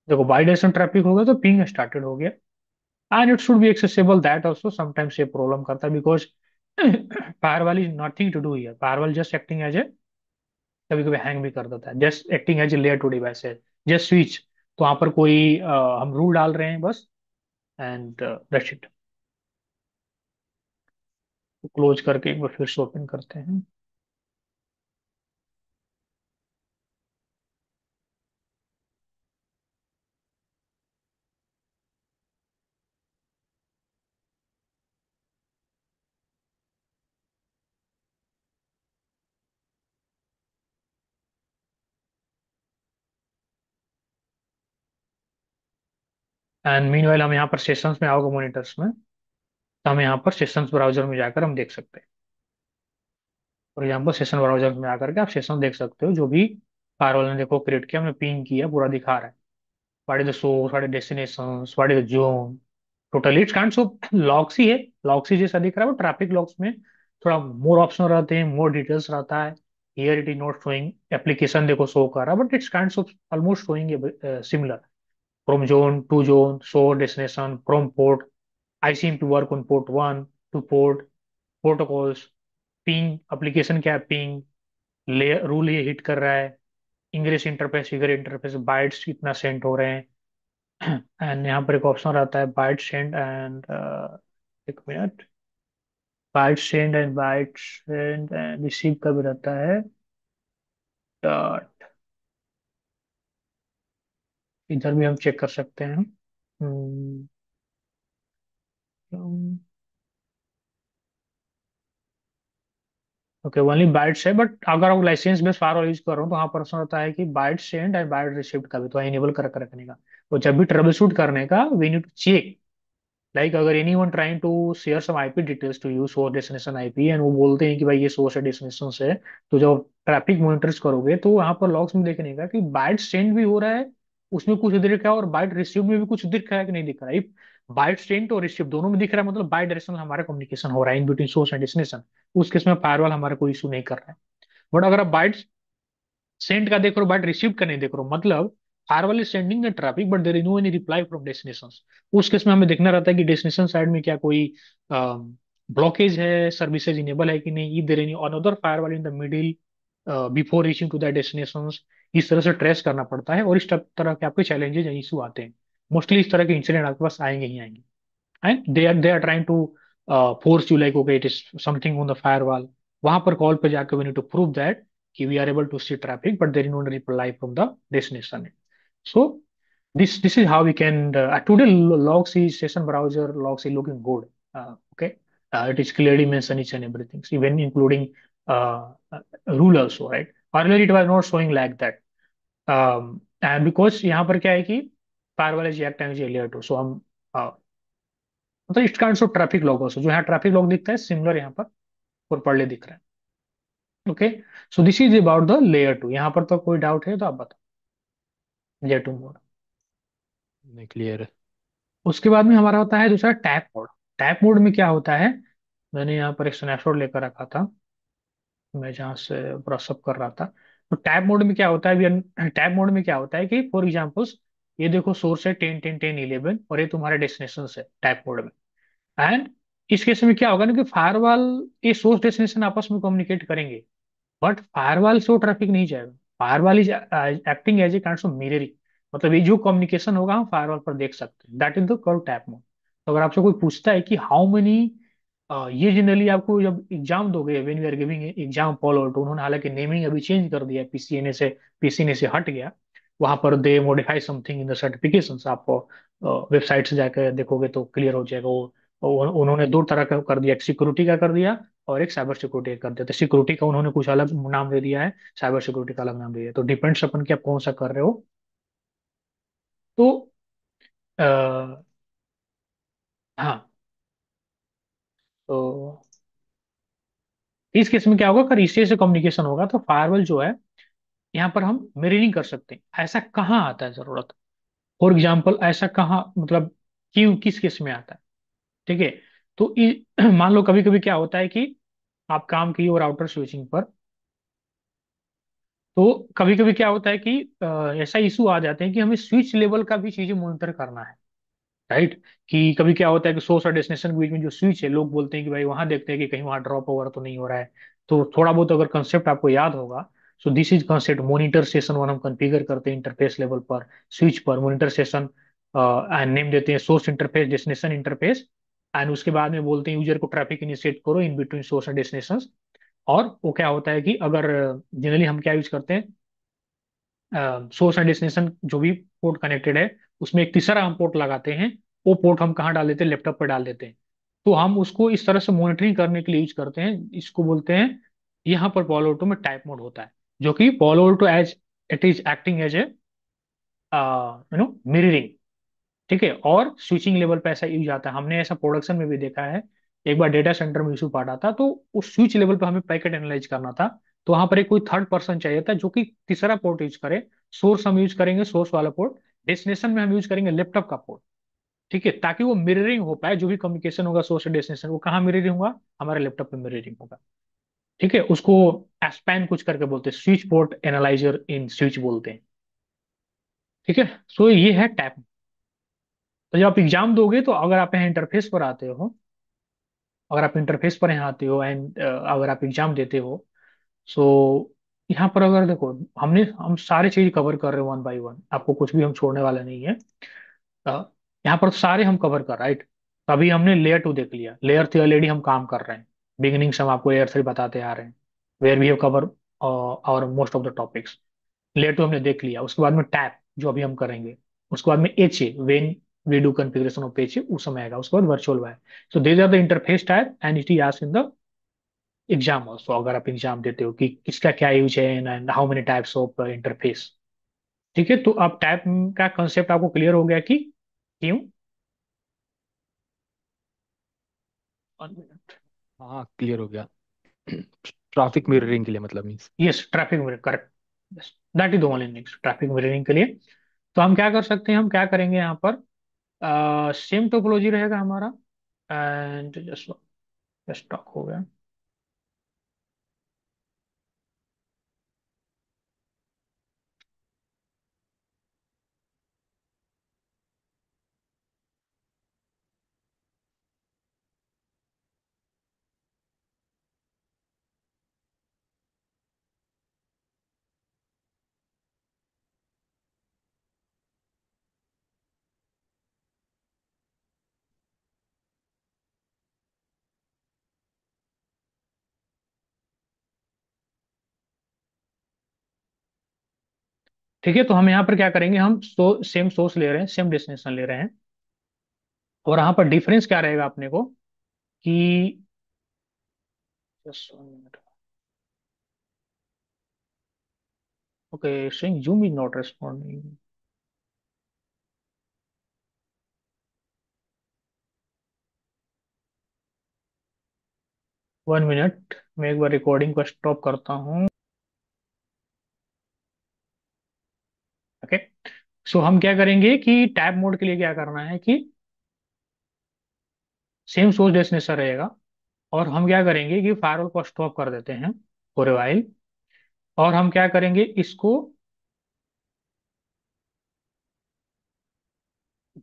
देखो, बाई डायरेक्शन ट्रैफिक हो गया तो पिंग स्टार्टेड हो गया, and it should be accessible, that also sometimes ये प्रॉब्लम करता है, because firewall is nothing to do here, firewall just acting as a, कभी कभी हैंग भी कर देता है, just acting as a layer two device है, जस्ट स्विच। तो वहां पर कोई हम रूल डाल रहे हैं बस, एंड दैट्स इट। क्लोज करके एक बार फिर से ओपन करते हैं। एंड मीनवाइल हम यहाँ पर सेशंस में आओगे, मॉनिटर्स में, तो हम यहाँ पर सेशंस ब्राउजर में जाकर हम देख सकते हैं। फॉर एग्जाम्पल सेशन ब्राउजर में आकर के आप सेशन देख सकते हो, जो भी फायरवॉल ने देखो क्रिएट किया, हमने पिंग किया, पूरा दिखा रहा है, what is the source, what is destination, what is the zone, totally it's kind of logs ही है, लॉग्स ही जैसा दिख रहा है, वो ट्रैफिक लॉग्स में थोड़ा मोर ऑप्शन रहते हैं, मोर डिटेल्स रहता है। Here it is not showing, application देखो शो कर रहा है, but it's kind of almost showing similar, from zone to zone, source destination, from port, I seem to work on port 1, to port, protocols, ping, application क्या है, ping rule ये hit कर रहा है, English interface, figure interface, bytes कितना send हो रहे हैं। एंड यहाँ पर एक ऑप्शन रहता है बाइट सेंड एंड, एक minute, byte send and receive का भी रहता है। डॉट, इधर भी हम चेक कर सकते हैं। ओके, ओनली बाइट्स है, बट अगर आप लाइसेंस बेस्ड फायरवॉल यूज कर रहे हो तो वहाँ पर प्रश्न होता है कि byte send and byte received का भी तो इनेबल कर रखने का। तो जब भी ट्रबल शूट करने का we need to check, like अगर anyone trying to share some IP details to use source destination IP and वो बोलते हैं कि भाई ये सोर्स है डेस्टिनेशन से, तो जब ट्रैफिक मॉनिटर्स करोगे तो वहां पर लॉग्स में देखने का कि बाइट सेंड भी हो रहा है, उसमें कुछ दिख रहा है, और बाइट रिसीव में भी कुछ दिख रहा है कि नहीं दिख रहा है। बाइट सेंड और रिसीव दोनों में दिख रहा है, मतलब बाई डायरेक्शनल हमारा कम्युनिकेशन हो रहा है in between source and destination. उस केस में फायरवॉल हमारा कोई इशू नहीं कर रहा है। बट अगर आप बाइट सेंड का देख रहे हो बट रिसीव का नहीं देख रहे हो, मतलब firewall is sending the traffic but there is no any reply from destination. उस केस में हमें देखना रहता है कि डेस्टिनेशन साइड में क्या कोई ब्लॉकेज है, सर्विसेज इनेबल है कि नहीं, if there any another firewall in the middle before reaching to the destination. इस तरह से ट्रेस करना पड़ता है, और इस तरह के आपके चैलेंजेस या इशू आते हैं। मोस्टली इस तरह के इंसिडेंट आपके पास आएंगे ही आएंगे, and they are trying to force you, like okay it is something on the firewall. वहां पर कॉल पे जाकर we need to prove that कि we are able to see traffic but there is no reply from the destination. So this is how we can today log C session browser log C looking good. Okay, it is clearly mentioned each and everything, even including uh, uh, rule also, right? Earlier it was not showing like that. And because यहाँ पर क्या है कि firewall is react time is layer 2, so हम uh, मतलब it kind of traffic log also, जो यहाँ traffic log दिखता है सिमिलर यहाँ पर प्रॉपरली दिख रहा है। Okay, so this is about the layer 2। यहाँ पर तो कोई डाउट है तो आप बताओ। Layer 2 mode. नहीं, क्लियर है। उसके बाद में हमारा होता है दूसरा टैप मोड। टैप मोड में क्या होता है, मैंने यहाँ पर एक स्नैपशॉट लेकर रखा था, मैं जहाँ से ब्रशअप कर रहा था। तो टैप मोड में क्या होता है, टैप मोड में क्या होता है कि फॉर एग्जाम्पल्स ये देखो सोर्स है 10 10 10 11 और ये तुम्हारा डेस्टिनेशन है टैप मोड में। एंड इस केस में क्या होगा ना कि फायरवॉल ये सोर्स डेस्टिनेशन आपस में कम्युनिकेट करेंगे, बट फायरवॉल से वो ट्रैफिक नहीं जाएगा। Firewall is acting as a kind of mirroring, मतलब ये जो कम्युनिकेशन होगा हम फायरवॉल पर देख सकते हैं, that is the called tap mode. तो अगर आपसे कोई पूछता है कि हाउ मेनी, ये जनरली आपको जब एग्जाम दोगे when we are giving exam Palo Alto, उन्होंने हालांकि नेमिंग अभी चेंज कर दिया है, पीसीएनए से पीसीएनए से हट गया। वहां पर they modify something in the certifications, आप वेबसाइट से जाकर देखोगे तो क्लियर हो जाएगा वो। उन्होंने दो तरह का कर दिया, एक सिक्योरिटी का कर दिया और एक साइबर सिक्योरिटी का कर दिया। तो सिक्योरिटी का उन्होंने कुछ अलग नाम दे दिया है, साइबर सिक्योरिटी का अलग नाम दे दिया है। तो डिपेंड्स अपन कि आप कौन सा कर रहे हो। तो आ, हाँ, तो इस केस में क्या होगा, अगर इससे से कम्युनिकेशन होगा तो फायरवॉल जो है यहाँ पर हम मिररिंग कर सकते हैं। ऐसा कहाँ आता है जरूरत, फॉर एग्जाम्पल ऐसा कहाँ, मतलब क्यों किस केस में आता है। ठीक है, तो मान लो कभी कभी क्या होता है कि आप काम किए और राउटर स्विचिंग पर, तो कभी कभी क्या होता है कि ऐसा इशू आ जाते हैं कि हमें स्विच लेवल का भी चीजें मॉनिटर करना है, राइट। कि कभी क्या होता है कि सोर्स और डेस्टिनेशन के बीच में जो स्विच है, लोग बोलते हैं कि भाई वहां देखते हैं कि कहीं वहां ड्रॉप ओवर तो नहीं हो रहा है। तो थोड़ा बहुत अगर कंसेप्ट आपको याद होगा, सो this is concept monitor session one हम कॉन्फ़िगर करते हैं इंटरफेस लेवल पर, स्विच पर मॉनिटर सेशन एंड नेम देते हैं source interface destination interface. And उसके बाद में बोलते हैं यूजर को ट्रैफिक इनिशिएट करो इन बिटवीन सोर्स एंड डेस्टिनेशन। और वो क्या होता है कि अगर जनरली हम क्या यूज करते हैं, सोर्स एंड डेस्टिनेशन जो भी पोर्ट कनेक्टेड है उसमें एक तीसरा हम पोर्ट लगाते हैं। वो पोर्ट हम कहाँ डाल देते हैं, लैपटॉप पर डाल देते हैं। तो हम उसको इस तरह से मॉनिटरिंग करने के लिए यूज करते हैं, इसको बोलते हैं, यहाँ पर पॉलो ऑटो में टाइप मोड होता है, जो कि Palo Alto as it is acting as a mirroring. ठीक है, और स्विचिंग लेवल पे ऐसा यूज आता है, हमने ऐसा प्रोडक्शन में भी देखा है। एक बार डेटा सेंटर में इशू पड़ा था, तो उस स्विच लेवल पे हमें पैकेट एनालाइज करना था। तो वहां पर एक कोई थर्ड पर्सन चाहिए था जो कि तीसरा पोर्ट यूज करे। सोर्स हम यूज करेंगे सोर्स वाला पोर्ट, डेस्टिनेशन में हम यूज करेंगे लैपटॉप का पोर्ट। ठीक है, ताकि वो मिररिंग हो पाए, जो भी कम्युनिकेशन होगा सोर्स और डेस्टिनेशन, वो कहाँ मिररिंग होगा, हमारे लैपटॉप पे मिररिंग होगा। ठीक है, उसको एस्पैन कुछ करके बोलते हैं, स्विच पोर्ट एनालाइजर इन स्विच बोलते हैं। ठीक है, सो ये है टैप। तो जब आप एग्जाम दोगे तो अगर आप यहाँ इंटरफेस पर आते हो, अगर आप इंटरफेस पर यहाँ आते हो एंड अगर आप एग्जाम देते हो, सो यहाँ पर अगर देखो हम सारे चीज कवर कर रहे हैं वन बाय वन, आपको कुछ भी हम छोड़ने वाला नहीं है। अ, यहाँ पर सारे हम कवर कर, राइट। अभी हमने लेयर 2 देख लिया, लेयर 3 ऑलरेडी हम काम कर रहे हैं, बिगिनिंग से हम आपको लेयर 3 बताते आ रहे हैं, वेयर वी हैव कवर और most of the topics. Layer 2 हमने देख लिया, उसके बाद में टैप जो अभी हम करेंगे। उसके बाद में H A, when redo configuration of page उस समय आएगा, उसके बाद virtual wire. So these are the interface type and it is asked in the exam also, अगर आप एग्जाम देते हो कि इसका क्या यूज है and how many types of interface. ठीक है, तो अब टाइप का कंसेप्ट आपको क्लियर हो गया कि क्यों। One minute. हाँ क्लियर हो गया। ट्रैफिक मिररिंग के लिए मतलब means. Yes, traffic mirror, correct. Yes, that is the only next traffic mirroring के लिए। तो हम क्या कर सकते हैं, हम क्या करेंगे यहाँ पर, सेम टोपोलॉजी रहेगा हमारा। एंड जस्ट स्टॉक हो गया। ठीक है, तो हम यहाँ पर क्या करेंगे, हम सेम सोर्स ले रहे हैं, सेम डेस्टिनेशन ले रहे हैं। और यहाँ पर डिफरेंस क्या रहेगा अपने को कि, just 1 minute. Okay, saying Zoom is not responding. 1 minute, मैं एक बार रिकॉर्डिंग को स्टॉप करता हूँ। ओके, सो हम क्या करेंगे कि टैब मोड के लिए क्या करना है कि सेम सोर्स डेस्टिनेशन रहेगा। और हम क्या करेंगे कि फायरवॉल को स्टॉप कर देते हैं फॉर ए वाइल। और हम क्या करेंगे, इसको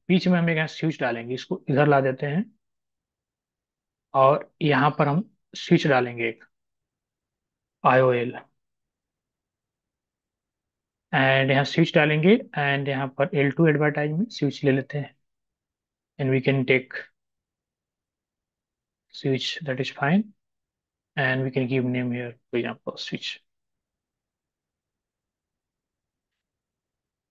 बीच में हम एक स्विच डालेंगे, इसको इधर ला देते हैं। और यहाँ पर हम स्विच डालेंगे एक IOL। एंड यहाँ स्विच डालेंगे, एंड यहाँ पर L2 एडवर्टाइज में स्विच ले लेते हैं। And we can take switch, that is fine, and we can give name here, for example switch।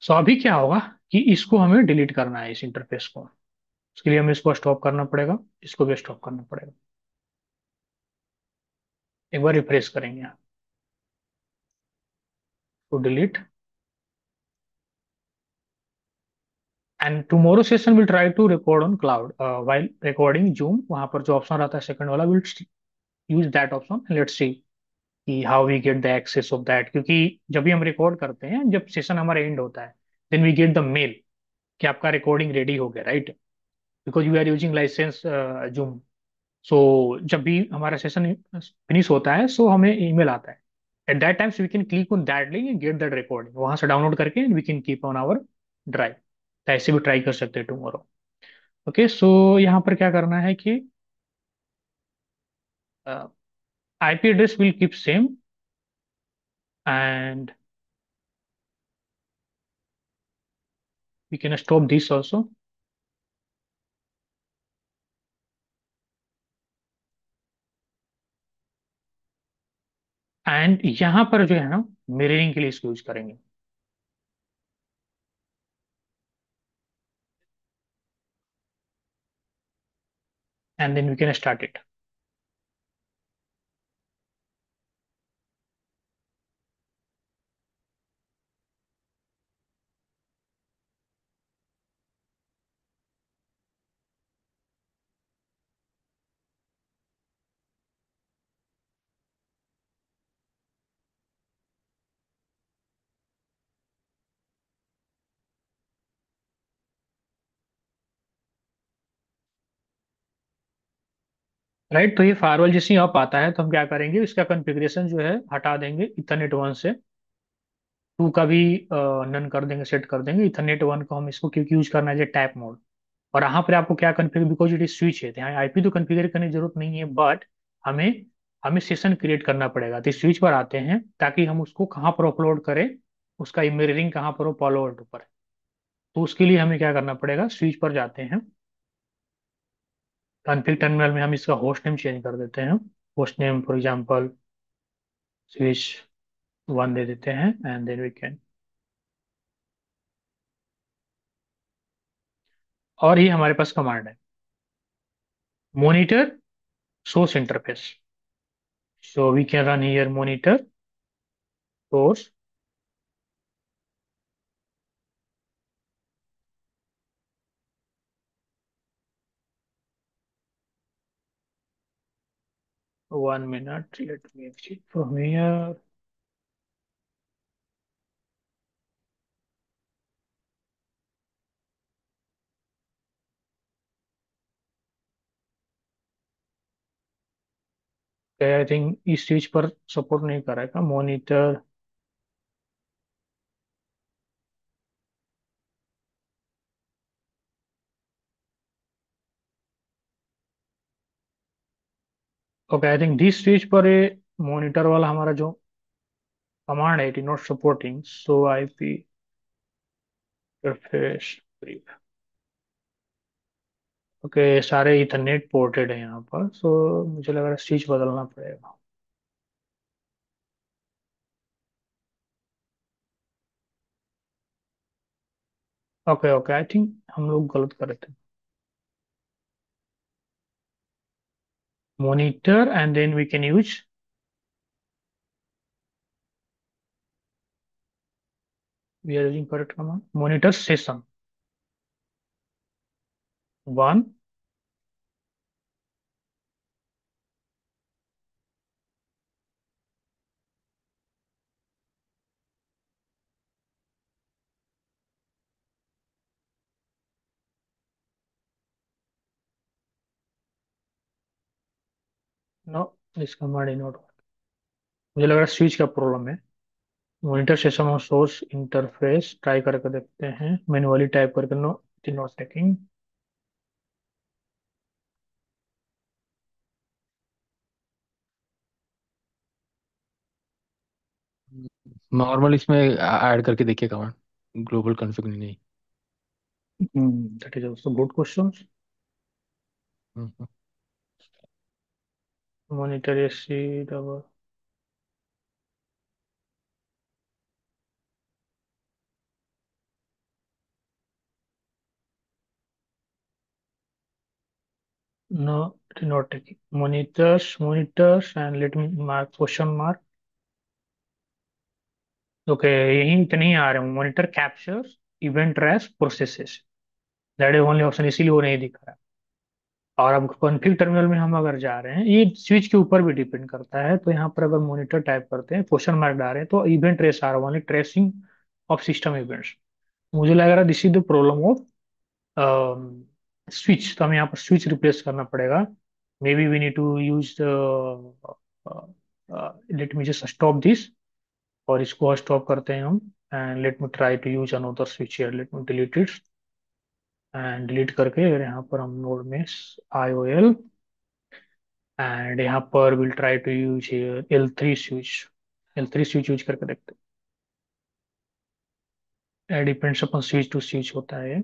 सो अभी क्या होगा कि इसको हमें डिलीट करना है, इस इंटरफेस को। उसके लिए हमें इसको स्टॉप करना पड़ेगा, इसको भी स्टॉप करना पड़ेगा। एक बार रिफ्रेश करेंगे यहाँ, तो delete. And tomorrow session will try to record on cloud while recording Zoom, वहां पर जो ऑप्शन रहता है सेकंड वाला, will use that option. Let's see कि how we get the access of that, क्योंकि जब भी हम रिकॉर्ड करते हैं, जब सेशन हमारा एंड होता है, then we get the mail कि आपका रिकॉर्डिंग रेडी हो गया, right? Because we are using license Zoom. So जब भी हमारा सेशन फिनिश होता है, सो हमें ईमेल आता है। At that times we can click on that link and get that recording, वहां से डाउनलोड करके we can keep on our drive. तो ऐसे भी ट्राई कर सकते हैं टुमारो। ओके, सो यहाँ पर क्या करना है कि IP address will keep same. And we can stop this also. And यहाँ पर जो है ना, मिररिंग के लिए इसको यूज करेंगे। And then we can start it. Right, तो ये फायरवॉल जैसे ही आप आता है, तो हम क्या करेंगे, इसका कॉन्फ़िगरेशन जो है हटा देंगे इथरनेट वन से। टू का भी नन कर देंगे, सेट कर देंगे। इथरनेट वन को हम इसको क्योंकि यूज करना है टैप मोड। और यहाँ पर आपको क्या configure, because it is switch है, तो यहाँ IP तो कन्फिगर करने की जरूरत नहीं है, बट हमें हमें सेशन क्रिएट करना पड़ेगा। तो स्विच पर आते हैं ताकि हम उसको कहाँ पर अपलोड करें, उसका मिररिंग कहाँ पर हो, फॉलोअर पर। तो उसके लिए हमें क्या करना पड़ेगा, स्विच पर जाते हैं। कॉन्फ़िग टर्मिनल में हम इसका होस्ट नेम चेंज कर देते हैं। Host name for example switch one दे देते हैं, एंड देन वी कैन और ये हमारे पास कमांड है, monitor source interface. So we can run here monitor source 1 minute, let me exit from here. I think इस चीज पर सपोर्ट नहीं करेगा monitor. Okay, I think this switch पर ये मॉनिटर वाला हमारा जो कमांड है, it is not supporting, so IP interface. Okay, सारे इथरनेट पोर्टेड है यहाँ पर, सो मुझे लग रहा है स्विच बदलना पड़ेगा। ओके ओके, आई थिंक हम लोग गलत कर रहे थे। Monitor and then we can use, we are using correct command, monitor session 1। No, this command is not. मुझे लग रहा है स्विच का प्रॉब्लम है। मॉनिटर सेशन और सोर्स इंटरफेस ट्राई करके देखते हैं, मैन्युअली टाइप करके। No, it is not taking. Normal इसमें ऐड करके देखिए कमांड, ग्लोबल कॉन्फ़िग नहीं। That is also good question. Hmm, monitor AC double, no, it is not taking monitors and let me mark question mark। Okay, यही तो नहीं आ रहे, monitor captures event trash processes, that is only option, इसीलिए वो नहीं दिख रहा। और अब कॉन्फ़िग टर्मिनल में हम अगर जा रहे हैं, ये स्विच के ऊपर भी डिपेंड करता है, तो यहाँ पर अगर मॉनिटर टाइप करते हैं, क्वेश्चन मार्क डाल रहे हैं, तो इवेंट ट्रेस आ रहा है, only tracing of system events. मुझे लग रहा है this is the problem of switch, तो हमें यहाँ पर स्विच रिप्लेस करना पड़ेगा। May be we need to use let me just stop this, और इसको स्टॉप करते हैं हम। And let me try to use another switch here, let me delete it. And delete करके यहाँ पर हम नोड में IOL, एंड यहाँ पर will try to use L3 switch. L3 switch use करके देखते हैं, डिपेंड्स अपन स्विच टू स्विच होता है।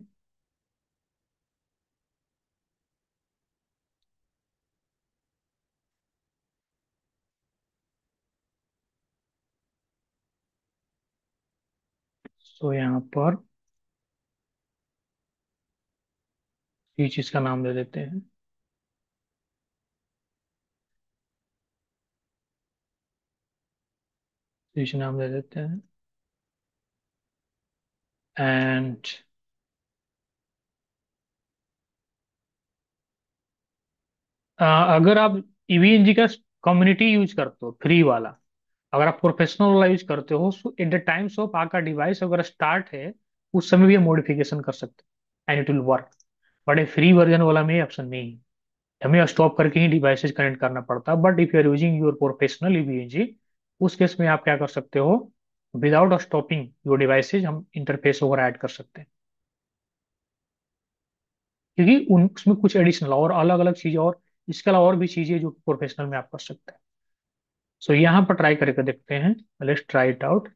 सो यहाँ पर स्विच इसका नाम दे देते हैं, स्विच नाम दे देते हैं। एंड अगर आप EVNG का कम्युनिटी यूज करते हो फ्री वाला, अगर आप प्रोफेशनल वाला यूज करते हो, सो एट द टाइम्स ऑफ आपका डिवाइस अगर स्टार्ट है, उस समय भी मॉडिफिकेशन कर सकते हैं and it will work. But ये फ्री वर्जन वाला में ऑप्शन नहीं है, हमें स्टॉप करके ही डिवाइसेस कनेक्ट करना पड़ता है। But if you are using your professional EVNG, उस केस में आप क्या कर सकते हो, विदाउट स्टॉपिंग योर डिवाइसेज हम इंटरफेस वगैरह ऐड कर सकते हैं, क्योंकि उसमें कुछ एडिशनल और अलग अलग चीजें, और इसके अलावा और भी चीजें जो प्रोफेशनल में आप कर सकते हैं। सो यहाँ पर ट्राई करके देखते हैं, let's try it out.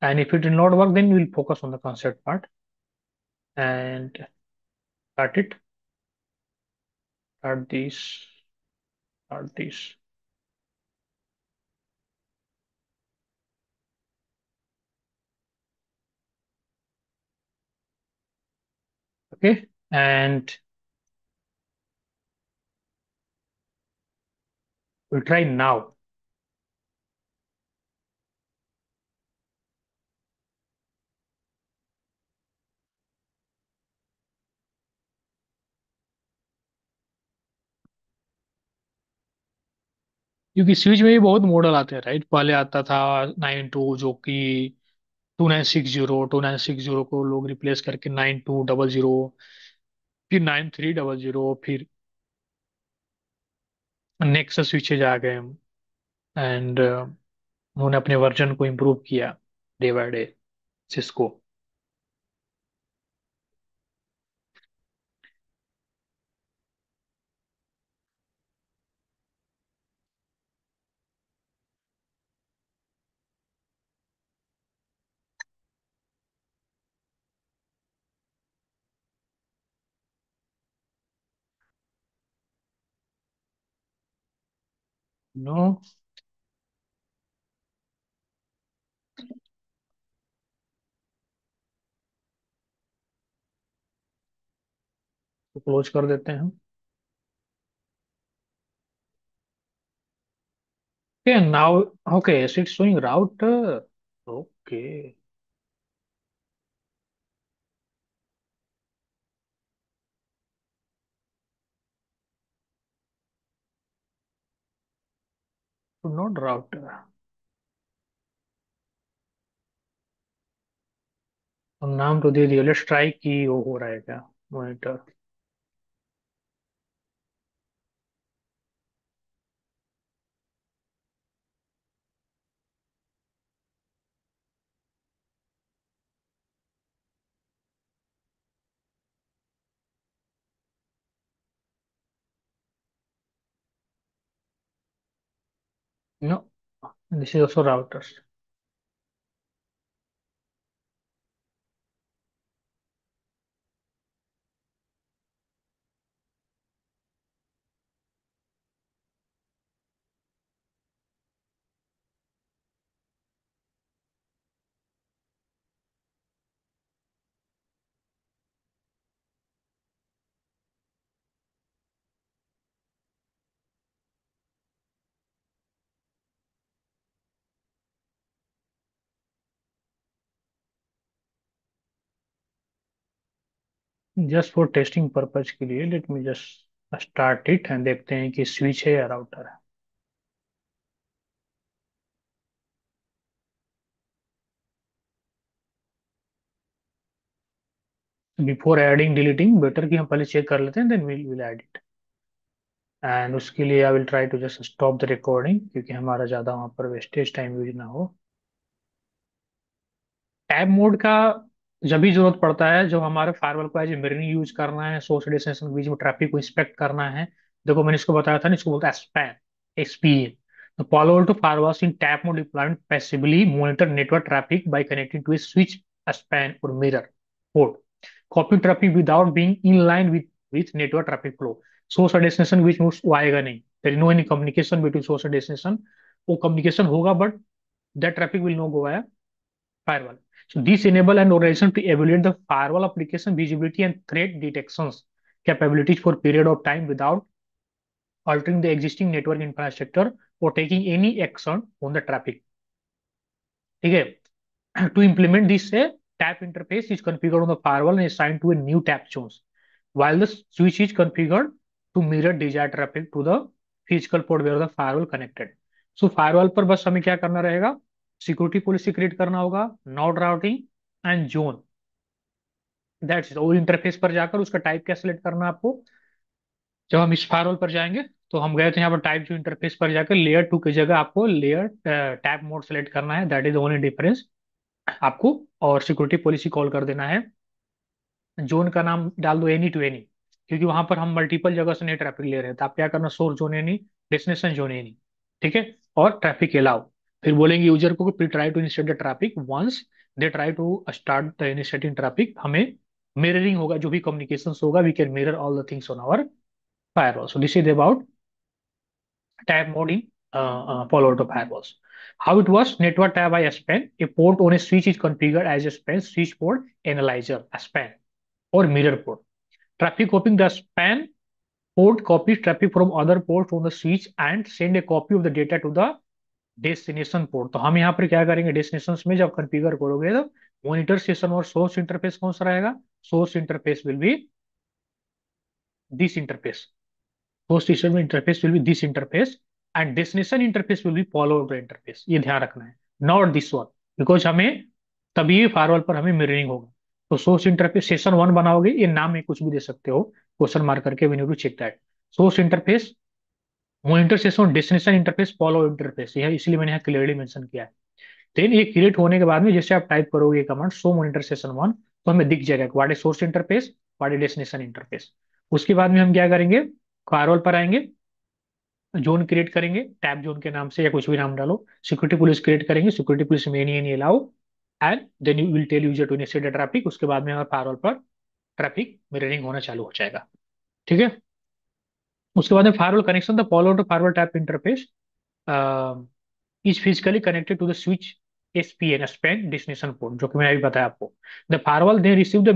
And if it will not work, then we will focus on the concept part and start it, start this, start this. Okay, and we'll try now. क्योंकि switch में भी बहुत model आते हैं, right? पहले आता था 9 2, जो कि 2960, 2960 को लोग रिप्लेस करके 9200, फिर 9300, फिर नेक्सस स्विचेज आ गए। एंड उन्होंने अपने वर्जन को इम्प्रूव किया day by day, Cisco. No, तो क्लोज कर देते हैं हम। Okay, now, okay, so it's showing router. Okay, so not router। हम नाम तो दे दिया, लेट्स ट्राई की वो हो रहा है क्या, monitor. No, this is also routers. Just for testing purpose के लिए let me just start it and देखते हैं कि स्विच है या राउटर है। बिफोर एडिंग डिलीटिंग बेटर कि हम पहले चेक कर लेते हैं, then will add it. And उसके लिए I will try to just stop the recording, क्योंकि हमारा ज़्यादा वहाँ पर वेस्टेज टाइम यूज ना हो। टैब मोड का जब भी जरूरत पड़ता है जब हमारे फायरवॉल को एज ए मिररिंग यूज करना है, सोर्स डेस्टिनेशन के बीच में ट्रैफिक को इंस्पेक्ट करना है। देखो मैंने इसको बताया था ना, इसको बोलता है span, ESPN. The Palo Alto firewalls in tap mode deployment passively monitor network traffic by connecting to a switch, a span, or mirror port, copying traffic without being in line with network traffic flow. Source और destination बीच में वो आएगा नहीं। There is no any communication between source और destination। वो communication होगा but that traffic will not go via firewall. So this enable an organization to evaluate the firewall application visibility and threat detections capabilities for period of time without altering the existing network infrastructure or taking any action on the traffic. ठीक है? To implement this, a tap interface is configured on the firewall and assigned to a new tap zones, while the switch is configured to mirror desired traffic to the physical port where the firewall connected. So firewall पर बस हमें क्या करना रहेगा, security policy create करना होगा, node routing and zone. That's it. वो interface पर जाकर उसका टाइप क्या सिलेक्ट करना है आपको। जब हम इस फायरवॉल पर जाएंगे तो हम गए थे यहाँ पर टाइप जो इंटरफेस पर जाकर लेयर 2 की जगह आपको लेयर टैब मोड सेलेक्ट करना है। That is the only difference आपको। और सिक्योरिटी पॉलिसी कॉल कर देना है, जोन का नाम डाल दो एनी टू एनी, क्योंकि वहां पर हम मल्टीपल जगह से नेट ट्रैफिक ले रहे हैं। तो आप क्या करना, source zone any, destination zone any. ठीक है? और ट्रैफिक अलाउ। फिर बोलेंगे यूजर को please try to initiate the traffic once they try to start the initiating traffic. हमें मिररिंग होगा, जो भी कम्युनिकेशन होगा, we can mirror all the things on our firewall. So this is about tab mode in Palo Alto firewalls. How it was, network tab by span. A port on a switch is configured as a span switch port analyzer, a span or mirror port. traffic copying the span port copies traffic from other ports on the switch and send a copy of the data to the destination port. तो हम यहाँ पर क्या करेंगे, destination में जब configure करोगे तो मॉनिटर सेशन और सोर्स इंटरफेस कौन सा रहेगा, source interface will be this interface, source system interface will be this interface and destination interface will be follow the interface, ये ध्यान रखना है, नॉट दिस वन, बिकॉज हमें तभी फायरवॉल पर हमें मिररिंग होगा। तो सोर्स इंटरफेस सेशन वन बनाओगे, ये नाम में कुछ भी दे सकते हो, क्वेश्चन मार्क करके we need to check that. Source interface monitor session destination interface follow interface, यह इसलिए मैंने यहाँ क्लियरली मेंशन किया है। देन ये क्रिएट होने के बाद में जैसे आप टाइप करोगे command show monitor session one, तो हमें दिख जाएगा what is source interface, what is destination interface. उसके बाद में हम क्या करेंगे, फायरवॉल पर आएंगे, जोन क्रिएट करेंगे टैब जोन के नाम से या कुछ भी नाम डालो, सिक्योरिटी पुलिस क्रिएट करेंगे, सिक्योरिटी पुलिस में any allow and then you will tell user to initiate the traffic. उसके बाद में हमारे फायरवॉल पर ट्रैफिक मिररिंग होना चालू हो जाएगा। ठीक है। उसके बाद में firewall connection the follow to firewall tap interface is physically connected to the switch SPN span destination port, जो कि मैंने अभी बताया आपको। The firewall then receive the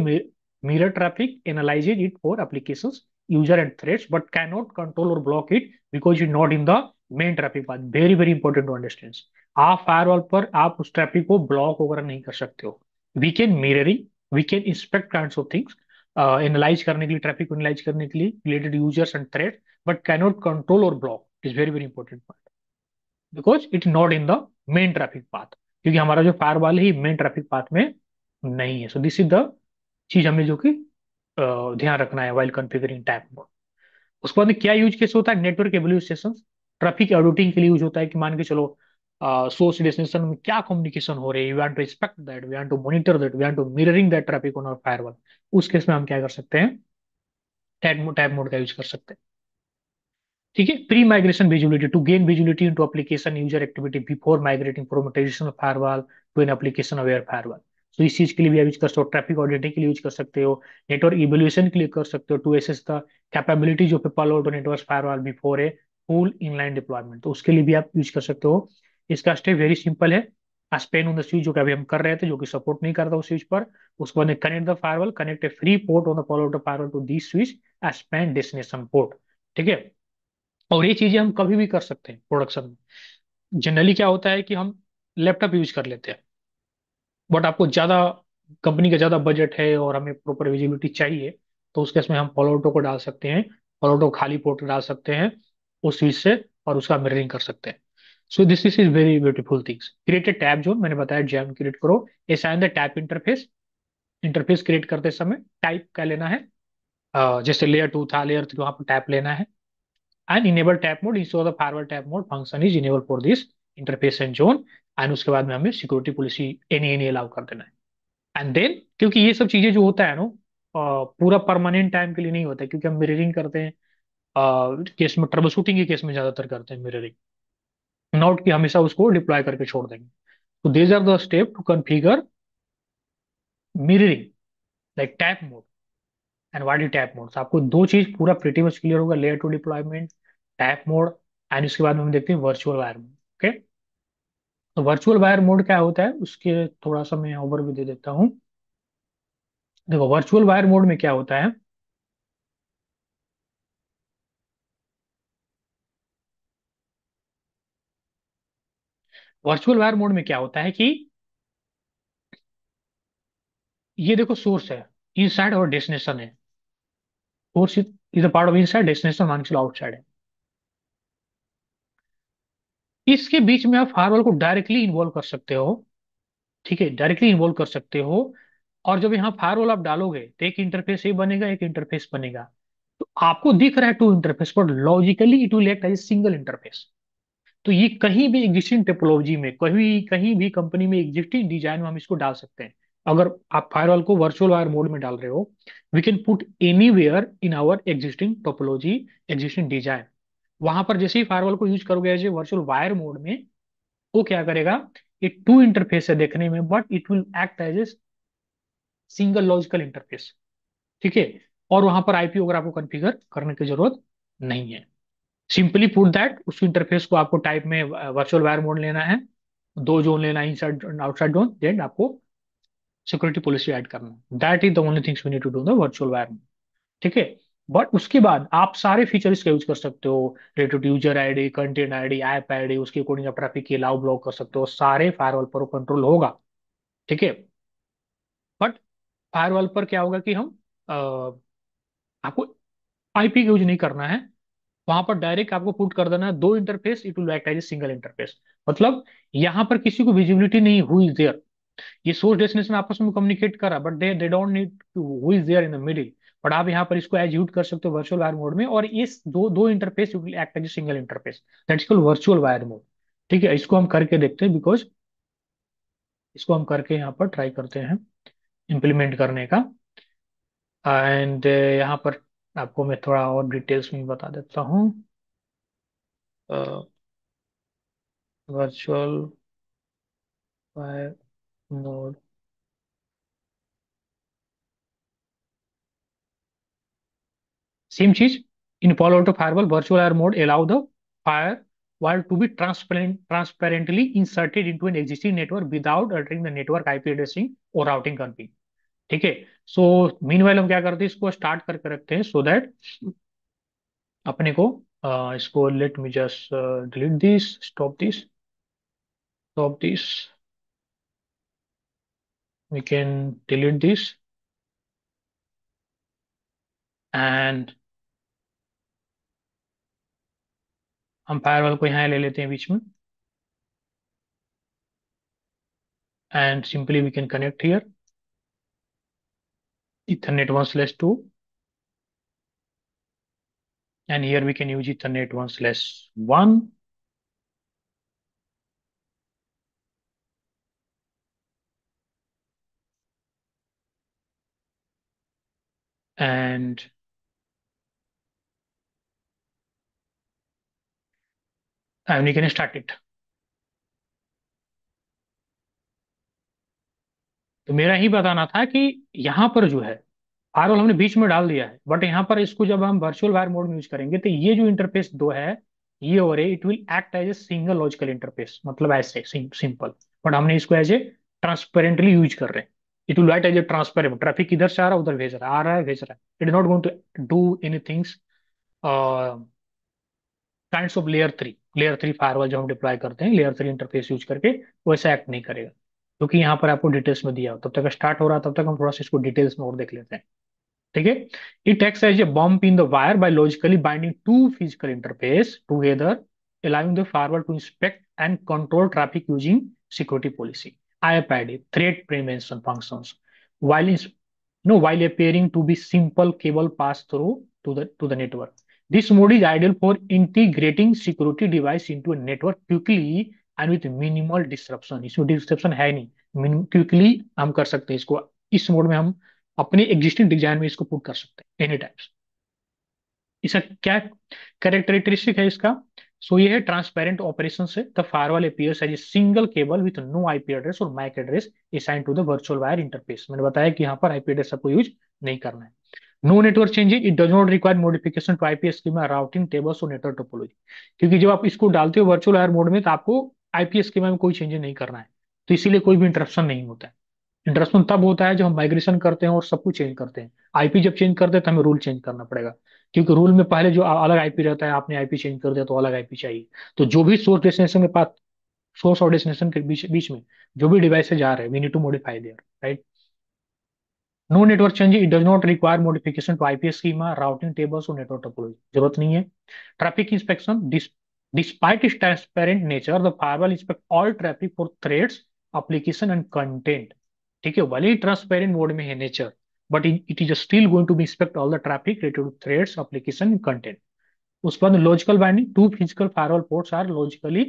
mirror traffic, analyzes it for applications, user and threats, but cannot control or block it because it's not in the main traffic path. Very very important to understand. आप firewall पर आप उस traffic को block वगैरह नहीं कर सकते हो। We can mirroring, we can inspect kinds of things, analyse करने के लिए, ट्रैफिक को एनालाइज करने के लिए related users and threat, but cannot control और block, is very very important because it not in the main traffic path, क्योंकि हमारा जो फायरवॉल है मेन ट्रैफिक पाथ में नहीं है। सो दिस इज द चीज हमें जो कि ध्यान रखना है वाइल कॉन्फ़िगरिंग टैप मोड। उसके बाद में क्या यूज केस होता है, नेटवर्क एवोल्यूशन, ट्रैफिक ऑडिटिंग के लिए यूज होता है कि मान के चलो सोर्स डेस्टिनेशन में क्या कम्युनिकेशन हो रही है, we want to inspect that, we want to monitor that, we want to mirroring that traffic on our firewall. उस केस में हम क्या कर सकते हैं, टैब मोड का यूज कर सकते हैं। ठीक है। Pre migration visibility, to gain visibility into application user activity before migrating from traditional firewall to an application aware firewall. तो इस चीज के लिए भी आप यूज कर सकते हो, ट्रैफिक ऑडिटिंग के लिए यूज कर सकते हो, नेटवर्क इवैल्यूएशन के लिए कर सकते हो, to assess the capabilities of a Palo Alto network firewall before a full inline deployment, तो उसके लिए भी आप यूज कर सकते हो। इसका स्टेप वेरी सिंपल है, स्पेन ऑन द स्विच जो कि अभी हम कर रहे थे, जो कि सपोर्ट नहीं करता उस स्विच पर। उसके बाद connect the firewall, connect a free port on the Palo Alto firewall to this switch span destination port. ठीक है। और ये चीजें हम कभी भी कर सकते हैं प्रोडक्शन में। जनरली क्या होता है कि हम लैपटॉप यूज कर लेते हैं, बट आपको ज्यादा, कंपनी का ज्यादा बजट है और हमें प्रॉपर विजिबिलिटी चाहिए, तो उस केस में हम फॉलोटो को डाल सकते हैं, फॉलोटो खाली पोर्ट डाल सकते हैं उस स्विच से और उसका मिररिंग कर सकते हैं। सो this is very beautiful things. Create a tab zone, मैंने बताया जैम क्रिएट करो, assign the tap interface, interface create करते समय टाइप का लेना है, जैसे लेयर टू था, लेयर थ्री, वहां पर टैप लेना है and enable tap mode, ensure the firewall tap mode function is enable for this interface and zone. And उसके बाद में हमें सिक्योरिटी पॉलिसी एनी अलाउ कर देना है। एंड देन क्योंकि ये सब चीजें जो होता है ना, पूरा परमानेंट टाइम के लिए नहीं होता है, क्योंकि हम मिररिंग करते हैं केस में, ट्रबल शूटिंग के केस में ज्यादातर करते हैं मिररिंग, नॉट कि हमेशा उसको डिप्लॉय करके छोड़ देंगे। तो these are the step to configure mirroring like tap mode and what is tap mode. आपको दो चीज पूरा प्रीटी मच क्लियर होगा, layer two deployment, tap mode, and उसके बाद में हम देखते हैं वर्चुअल वायर मोड। ओके। तो वर्चुअल वायर मोड क्या होता है, उसके थोड़ा सा मैं ओवरव्यू दे देता हूँ। देखो वर्चुअल वायर मोड में क्या होता है, वर्चुअल वायर मोड में क्या होता है कि ये देखो सोर्स है, इनसाइड और डेस्टिनेशन है, source is a part of inside, destination मान के चलो आउटसाइड है। इसके बीच में आप फायरवॉल को डायरेक्टली इन्वॉल्व कर सकते हो। ठीक है, डायरेक्टली इन्वॉल्व कर सकते हो। और जब यहाँ फायरवॉल आप डालोगे तो एक इंटरफेस ये बनेगा, एक इंटरफेस बनेगा। तो आपको दिख रहा है टू इंटरफेस, पर logically it will act as single interface. तो ये कहीं भी एग्जिस्टिंग टेक्नोलॉजी में, कहीं कहीं भी कंपनी में एग्जिस्टिंग डिजाइन में हम इसको डाल सकते हैं। अगर आप फायरवॉल को वर्चुअल वायर मोड में डाल रहे हो, we can put anywhere in our existing topology, existing design. वहां पर जैसे ही फायरवॉल को यूज करोगे as a virtual wire mode में, वो क्या करेगा, ये टू इंटरफेस है देखने में, but it will act as a single logical interface. ठीक है। और वहां पर आईपी वगैरह आपको कॉन्फ़िगर करने की जरूरत नहीं है। सिंपली पुट दैट, उस इंटरफेस को आपको टाइप में वर्चुअल वायर मोड लेना है, दो जोन लेना है, इनसाइड आउटसाइड जोन, देन आपको सिक्योरिटी पॉलिसी ऐड करना है। That is the only things we need to do the virtual wire mode. ठीक है। बट उसके बाद आप सारे फीचर इसका यूज कर सकते हो, related user ID, content ID, app ID, उसके अकॉर्डिंग आप ट्रैफिक के अलाउ ब्लॉक कर सकते हो, सारे फायरवॉल पर कंट्रोल होगा। ठीक है। बट फायरवॉल पर क्या होगा कि हम आपको आईपी यूज नहीं करना है, वहां पर डायरेक्ट आपको पुट कर देना है दो interface, it will act as a single interface. मतलब यहाँ पर किसी को विजिबिलिटी नहीं, हु इज देयर। ये सोर्स डेस्टिनेशन आपस में कम्युनिकेट कर रहा, but they they don't need who is there in the middle. But आप यहाँ पर इसको एग्जीक्यूट कर सकते हो वर्चुअल वायर मोड में, और इस दो दो interface will act as a single interface, that's called virtual wire mode. ठीक है, इसको हम करके देखते हैं, बिकॉज इसको हम करके यहाँ पर ट्राई करते हैं इम्प्लीमेंट करने का। एंड यहाँ पर आपको मैं थोड़ा और डिटेल्स में बता देता हूँ। वर्चुअल वायर मोड, सेम चीज। इन Palo Alto firewall, virtual wire mode allow the firewall to be transparently inserted into an existing network without altering the network IP addressing or routing config। ठीक है। सो meanwhile हम क्या करते हैं, इसको start करके रखते हैं, सो दैट अपने को इसको let me just delete this, stop this, we can delete this. And हम फायरवॉल को यहाँ ले लेते हैं बीच में, and simply we can connect here Ethernet 1/2, and here we can use Ethernet 1/1, and we can start it। तो मेरा ही बताना था कि यहाँ पर जो है फायरवॉल हमने बीच में डाल दिया है, बट यहाँ पर इसको जब हम वर्चुअल वायर मोड में यूज करेंगे तो ये जो इंटरफेस दो है, ये और ये, it will act as a single logical interface, मतलब ऐसे सिंपल। बट हमने इसको एज ए ट्रांसपेरेंटली यूज कर रहे हैं। It will right as a transparent, traffic इधर से आ रहा है, उधर भेज रहा है, आ रहा है भेज रहा है, it is not going to do anythings kinds of layer three firewall जो हम डिप्लॉय करते हैं लेयर थ्री इंटरफेस यूज करके, वैसा एक्ट नहीं करेगा, क्योंकि यहाँ पर आपको डिटेल्स में दिया हो। तब तक स्टार्ट हो रहा है, तब तक हम थोड़ा सा इसको डिटेल्स में और देख लेते हैं। ठीक है। It acts as a bump in the wire by logically binding two physical interface together, allowing the firewall to inspect and control traffic using security policy, IPID, threat prevention functions, while while appearing to be simple cable pass through to the network. This mode is ideal for integrating security device into a network quickly and with minimal disruption। इसमें disruption है नहीं, quickly हम कर सकते हैं इसको। इस mode में हम अपने एग्जिस्टिंग डिजाइन में इसको पुट कर सकते हैं एनी टाइम्स। इसका क्या कैरेक्टरिस्टिक है इसका? सो ये है ट्रांसपेरेंट ऑपरेशन से the firewall appears as a single cable with no IP address और MAC address assign to the virtual wire interface. मैंने बताया कि यहाँ पर आईपी एड्रेस आपको यूज नहीं करना है। No network changes, it does not require modification to IP schema, routing tables और नेटवर्क टोपोलॉजी। क्योंकि जब आप इसको डालते हो वर्चुअल वायर मोड में, तो आपको आईपी स्कीमा में कोई चेंजेस नहीं करना है, तो इसीलिए कोई भी इंटरप्शन नहीं होता है। इंटरप्शन तब होता है जब हम माइग्रेशन करते हैं और सब कुछ चेंज करते हैं। आईपी जब चेंज करते हैं तो हमें रूल चेंज करना पड़ेगा, क्योंकि रूल में पहले जो अलग आईपी रहता है, आपने आईपी चेंज कर दिया तो अलग आईपी चाहिए। तो जो भी सोर्स डेस्टिनेशन के पास, सोर्स और डेस्टिनेशन के बीच बीच में जो भी डिवाइस जा रहे हैं, we need to modify there, right. No network change, it does not require modification to IP schema, routing tables और नेटवर्क टोपोलॉजी, जरूरत नहीं है। Traffic inspection, despite its transparent nature the firewall inspect all traffic for threats, application and content. ठीक है, भले ही transparent mode में है nature, but it is still going to be inspect all the traffic related to threats, application and content. उसके बाद logical binding, two physical firewall ports are logically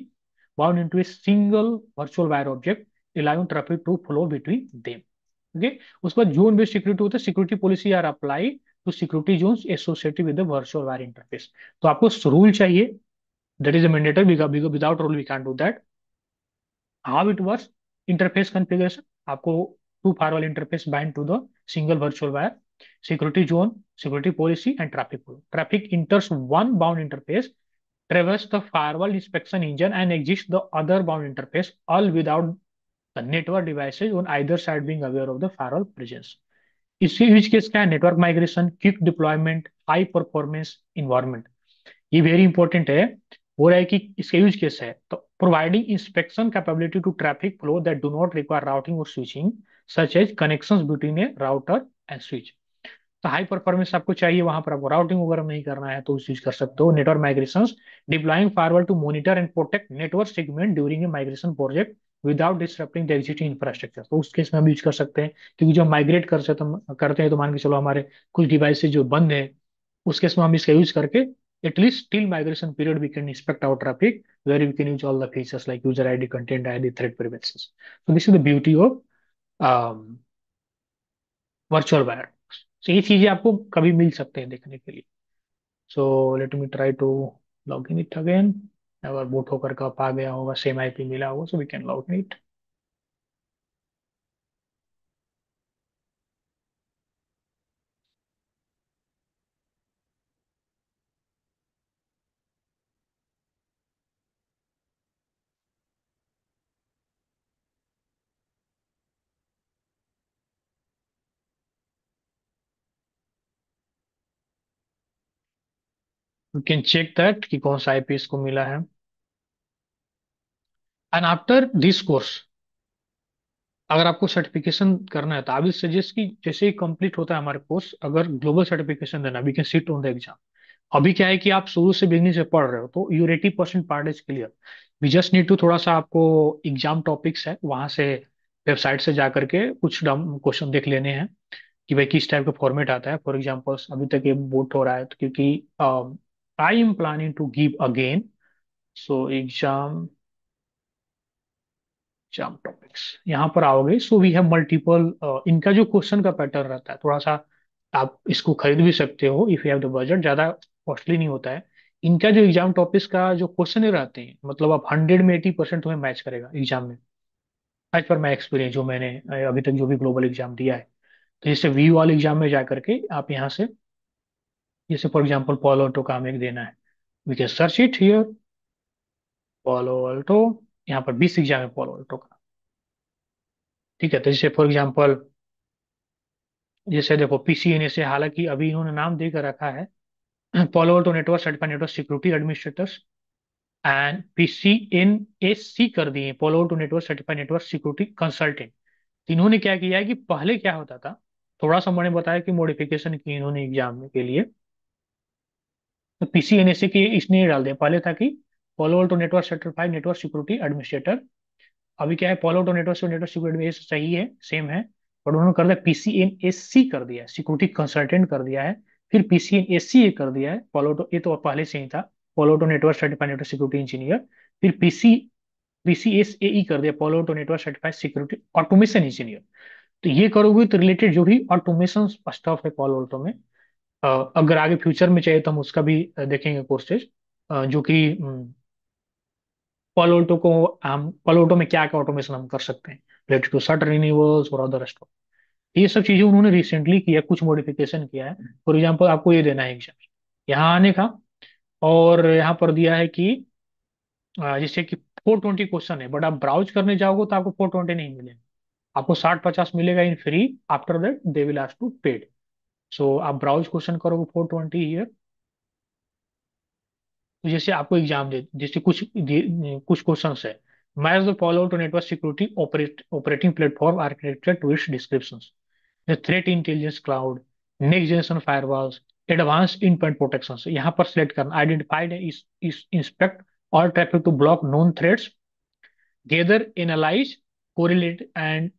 bound into a single virtual wire object, allowing traffic to flow between them। Okay. उसके बाद zone based security होता है, security policy are apply to security zones associated with the virtual wire interface. तो आपको rule चाहिए, that is a mandatory, without rule we can do that. How it works, interface configuration, आपको two firewall interface bind to the single virtual wire, security zone, security policy and traffic flow. Traffic इंटर्स one bound interface, traverse the firewall inspection engine and exits the other bound interface, all without the network devices on either side being aware of the firewall presence। इसके use case क्या है? Network migration, quick deployment, high performance environment. ये very important है। हो रहा है कि इसका यूज केस है तो providing inspection capability to traffic flow that do not require routing और switching, such as connections between a router and switch. तो हाई परफॉर्मेंस आपको चाहिए, वहां पर आपको राउटिंग वगैरह नहीं करना है तो उस यूज कर सकते हो। Network migration, deploying firewall to monitor and protect network segment during a migration project without disrupting the existing infrastructure, तो उस केस में हम यूज कर सकते हैं। क्योंकि जब माइग्रेट करते हैं तो मान के चलो हमारे कुछ डिवाइसेज जो बंद है, उस केस में हम इसका यूज करके at least till migration period we can inspect our traffic where we can use all the features like user ID, content ID, threat prevention. so this is the beauty of virtual wire. so ये चीजें आपको कभी मिल सकते हैं देखने के लिए। So let me try to log in it again. अगर बूट होकर का आ गया होगा, सेम आईपी मिला होगा, so we can log in it. You can check that कि कौन सा आईपी इसको मिला है। एंड आफ्टर दिस कोर्स, अगर आपको सर्टिफिकेशन करना है तो आई विल सजेस्ट कि जैसे ही कंप्लीट होता है हमारे कोर्स, अगर ग्लोबल सर्टिफिकेशन देना, we can sit on the exam. अभी क्या है कि आप शुरू से बिगनिंग से पढ़ रहे हो तो your 80% part is clear. We just need to थोड़ा सा आपको एग्जाम टॉपिक्स है वहां से, वेबसाइट से जा करके कुछ क्वेश्चन देख लेने हैं कि भाई किस टाइप का फॉर्मेट आता है। फॉर एग्जाम्पल अभी तक ये बोट हो रहा है तो क्योंकि I am planning to give again. So exam, exam topics यहाँ पर आओगे। सो वी हैव मल्टीपल, इनका जो क्वेश्चन का पैटर्न रहता है थोड़ा सा, आप इसको खरीद भी सकते हो if you have the budget, ज्यादा कॉस्टली नहीं होता है। इनका जो एग्जाम टॉपिक्स का जो क्वेश्चन रहते हैं, मतलब आप 100 में 80% तुम्हें मैच करेगा एग्जाम में, एज पर माई एक्सपीरियंस जो मैंने अभी तक जो भी ग्लोबल एग्जाम दिया है। तो जैसे वी वाले एग्जाम में जा करके आप यहाँ से, जैसे फॉर एग्जाम्पल पॉलो ऑल्टो का हमें एक देना है, we can search it here, Palo Alto. यहाँ पर 20 एग्जाम है पॉलो ऑल्टो का। ठीक है, तो जैसे फॉर एग्जाम्पल, जैसे देखो पीसीएनए से, हालांकि अभी इन्होंने नाम देकर रखा है Palo Alto network certified network security administrators, and PCNSC कर दिए Palo Alto network certified network security consultant. तो इन्होंने क्या किया है कि पहले क्या होता था, थोड़ा सा मैंने बताया कि मॉडिफिकेशन की इन्होंने एग्जाम के लिए। तो पीसीएनएसी के इसने डाल दिया, पहले था कि Paulo Alto network certified network security administrator. अभी क्या है, पॉलो ऑटो नेटवर्क से नेटवर्क सिक्योरिटी में सही है, सेम है, बट उन्होंने कर दिया पीसीएनएससी कर दिया है, सिक्योरिटी कंसल्टेंट कर दिया है। फिर पीसीएनएससी कर दिया है पॉलो ऑटो, ये तो पहले से ही था, Paulo auto network certified network security engineer. फिर पीसीएसएई कर दिया, Paulo auto network certified security automation engineer. तो ये करोगे तो रिलेटेड जो भी ऑटोमेशन स्टफ है पॉलो ऑटो में, अगर आगे फ्यूचर में चाहिए तो हम उसका भी देखेंगे कोर्सेज, जो कि पॉलोटो को, हम पॉलोटो में क्या क्या ऑटोमेशन हम कर सकते हैं रिलेटेड टू शटर रिन्यूअल्स और अदर स्टॉक। ये सब चीजें उन्होंने रिसेंटली किया, कुछ मॉडिफिकेशन किया है। फॉर एग्जांपल आपको ये देना है एग्जाम यहाँ आने का, और यहाँ पर दिया है कि जैसे कि 420 क्वेश्चन है, बट आप ब्राउज करने जाओगे तो आपको 420 नहीं मिलेगा, आपको 60-50 मिलेगा in free. After that they will ask to paid. So आप ब्राउज क्वेश्चन करोगे 420 ईयर। तो जैसे आपको एग्जाम दे, जैसे कुछ क्वेश्चन है, match the follow to network security operating platform architecture to its descriptions, the threat intelligence cloud, next generation firewalls, advance endpoint protection. यहाँ पर सिलेक्ट करना, identified is inspect all traffic to block known threats, gather analyze correlate and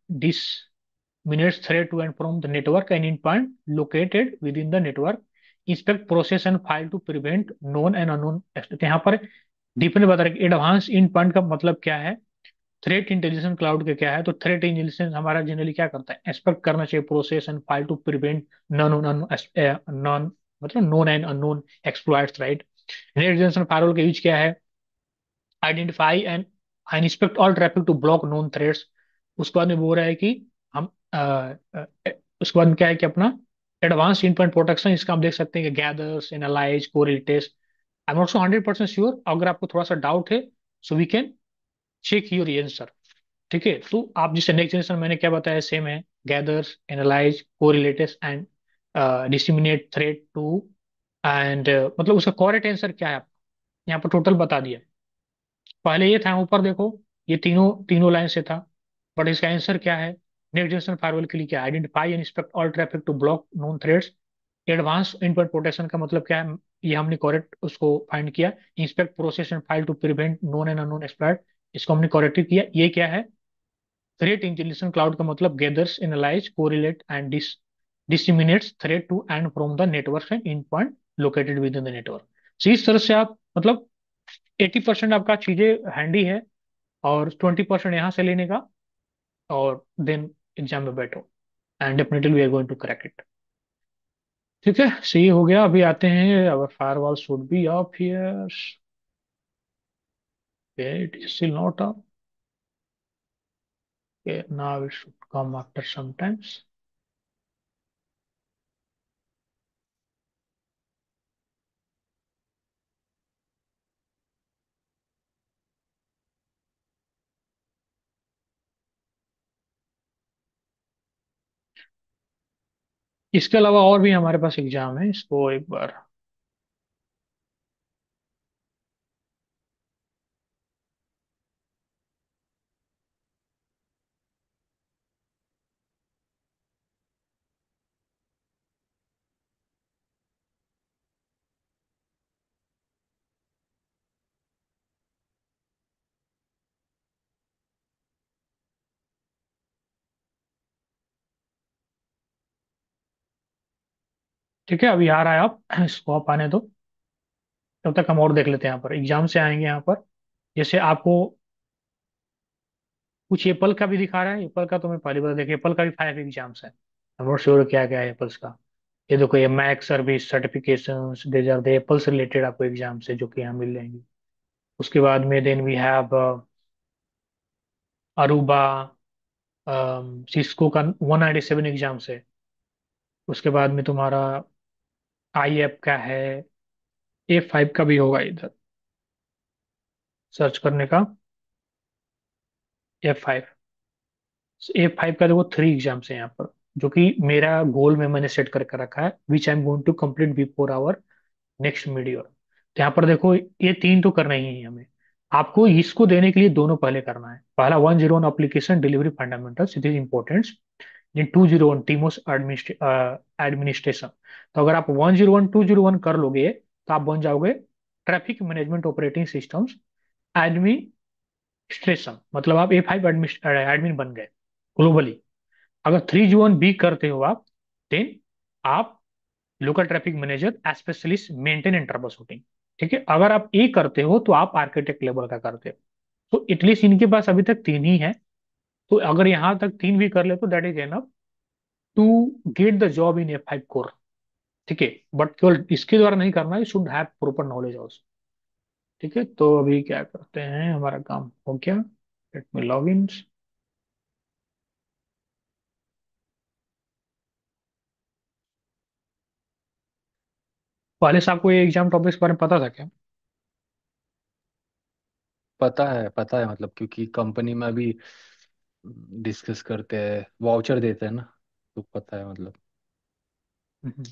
disseminates threat to and from the network and endpoint located within the network, inspect process and file to prevent known and unknown access। तो यहाँ पर deeply बता रहे कि advance in point का मतलब क्या है, थ्रेट इंटेलिजेंस क्लाउड का क्या है। तो थ्रेट इंटेलिजेंस हमारा जनरली क्या करता है, एक्सपेक्ट करना चाहिए process and file to prevent non non, मतलब known and unknown exploits, right. Next generation firewall का यूज क्या है, identify and inspect all traffic to block known threats. उसके बाद में बोल रहा है कि हम उसके बाद में क्या है कि अपना एडवांस इन पॉइंट प्रोटेक्शन, इसका हम देख सकते हैं कि gathers analyze correlates. I am also 100% sure, अगर आपको थोड़ा सा डाउट है so we can check your answer. ठीक है, तो आप जिसे नेक्स्ट जनरेशन मैंने क्या बताया सेम है, gathers, analyze, correlates and disseminate threat to and मतलब उसका कॉरेक्ट आंसर क्या है? यहाँ पर टोटल बता दिया। पहले ये था, ऊपर देखो, ये तीनों तीनों लाइन से था, बट इसका आंसर क्या है? नेक्स्ट जनरेशन फायरवॉल के लिए क्या? Identify and inspect all traffic to block known threats. Advance input protection का मतलब क्या है? ये हमने करेक्ट उसको फाइंड किया। Inspect process and file to prevent known and unknown exploit, इसको हमने करेक्ट किया। ये क्या है? थ्रेट इंटेलिजेंस क्लाउड का मतलब gathers, analyse, correlate and disseminates threat to and from the network and in point located within the network. so इस तरह से आप मतलब 80% आपका चीजें हैंडी है, और 20% यहाँ से लेने का, और देन एग्जाम में बैठो, and definitely we are going to crack it. ठीक है, सही हो गया। अभी आते हैं, our firewall should be up here, it is still not up, now it should come after some times. इसके अलावा और भी हमारे पास एग्जाम है, इसको एक बार। ठीक है, अभी आ रहा है, आप इसको आप आने दो। तब तक हम और देख लेते हैं, यहाँ पर एग्जाम से आएंगे यहाँ पर। जैसे आपको कुछ एप्पल का भी दिखा रहा है, एप्पल का तो मैं पहले बता, देखिए एप्पल का भी 5 एग्जाम्स है। आई नॉट श्योर क्या क्या है एप्पल्स का। ये देखो, ये Mac service certifications, these are the Apple से रिलेटेड आपको एग्जाम्स है जो कि यहाँ मिल जाएंगे। उसके बाद में then we have Aruba, Cisco का 197 एग्जाम्स है। उसके बाद में तुम्हारा आई एप का है, A5 का भी होगा इधर सर्च करने का। F5, A5 का देखो 3 एग्जाम्स है यहाँ पर, जो कि मेरा गोल में मैंने सेट करके रखा है, which I am going to complete before our next video. तो यहाँ पर देखो, ये तीन तो करना ही है हमें। आपको इसको देने के लिए दोनों पहले करना है। पहला 101 application delivery fundamentals, it is important. In 201 TMOS administration. तो अगर आप 101 201 कर लोगे, तो आप बन जाओगे traffic management operating systems administration, मतलब आप A5 एडमिन बन गए ग्लोबली। अगर 301 B करते हो आप, देन आप local traffic manager specialist maintain and trouble shooting. ठीक है, अगर आप ए करते हो तो आप आर्किटेक्ट लेवल का करते हो। तो एटलीस्ट इनके पास अभी तक तीन ही है। तो अगर यहाँ तक तीन भी कर ले तो that is enough to get the job in F5 core. ठीक है, बट केवल इसके द्वारा नहीं करना, you should have proper knowledge also. ठीक है, तो अभी क्या करते हैं, हमारा काम हो गया। Let me log in. पहले से आपको ये एग्जाम टॉपिक्स के बारे में पता था क्या? पता है मतलब, क्योंकि कंपनी में अभी डिस्कस करते हैं, वाउचर देते हैं ना, तो पता है मतलब। Hmm.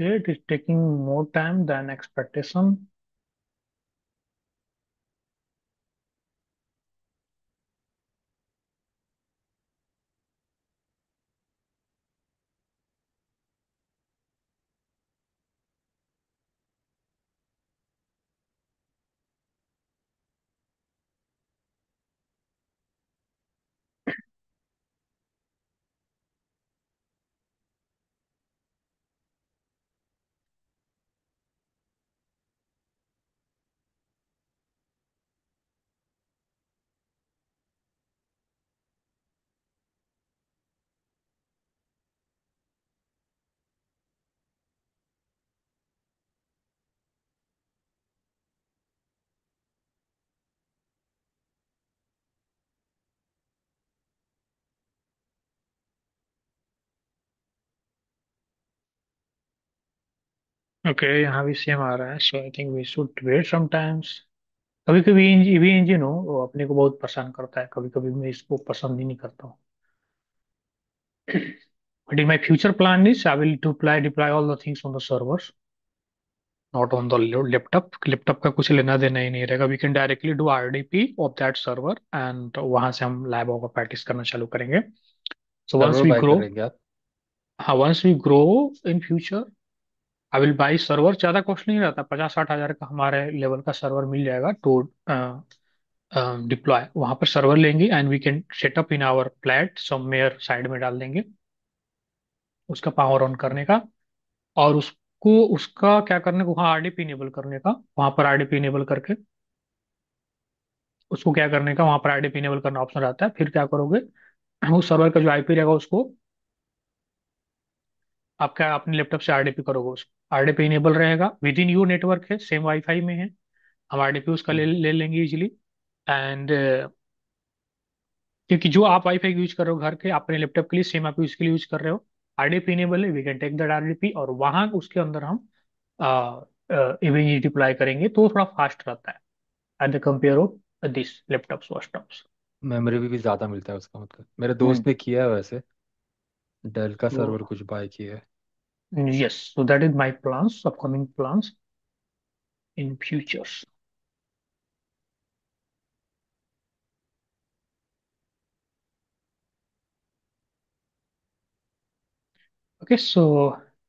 it is taking more time than expectation. Okay, यहाँ भी सेम आ रहा है, so I think we should wait sometimes. कभी कभी ईवी इंजन हो वो अपने को बहुत पसंद करता है, कभी कभी मैं इसको पसंद ही नहीं करता हूँ। But in my future plan is I will deploy all the things on the servers, not on the laptop. Laptop का कुछ लेना देना ही नहीं रहेगा। We can directly do RDP of that server and वहां से हम लैब का प्रैक्टिस करना चालू करेंगे। So once server we buy grow, करेंगे आप? हाँ once we grow in future I will buy server. ज्यादा कॉस्ट नहीं रहता, 50-60 हजार का हमारे लेवल का सर्वर मिल जाएगा टू डिप्लॉय। वहां पर सर्वर लेंगे and we can setup in our flat somewhere side में डाल देंगे उसका पावर ऑन करने का। और उसको उसका क्या करने को, वहाँ आरडीपी इनेबल करने का, वहां पर आरडीपी इनेबल करके उसको क्या करने का, वहां पर आरडीपी इनेबल करना ऑप्शन रहता है। फिर क्या करोगे, उस सर्वर का जो आईपी रहेगा उसको आप क्या अपने लैपटॉप से आरडीपी करोगे, उसको आरडीपी इनेबल रहेगा, विद इन यू नेटवर्क है, सेम वाईफाई में है, हम आरडीपी उसका ले लेंगे इजिली। एंड क्योंकि जो आप वाईफाई यूज कर रहे हो घर के अपने लैपटॉप के लिए, सेम आप इसके लिए यूज कर रहे हो, आरडीपी इनेबल है, we can take that RDP और वहां उसके अंदर हम इमेज डिप्लॉय करेंगे तो थोड़ा फास्ट रहता है at the compare of this laptops वॉशटॉप्स। मेमोरी भी ज्यादा मिलता है उसका मतलब। मेरे हम्म। दोस्त ने किया है वैसे, डेल का तो सर्वर कुछ बाय किया है। Yes, so that is my plans, upcoming plans in futures. Okay, so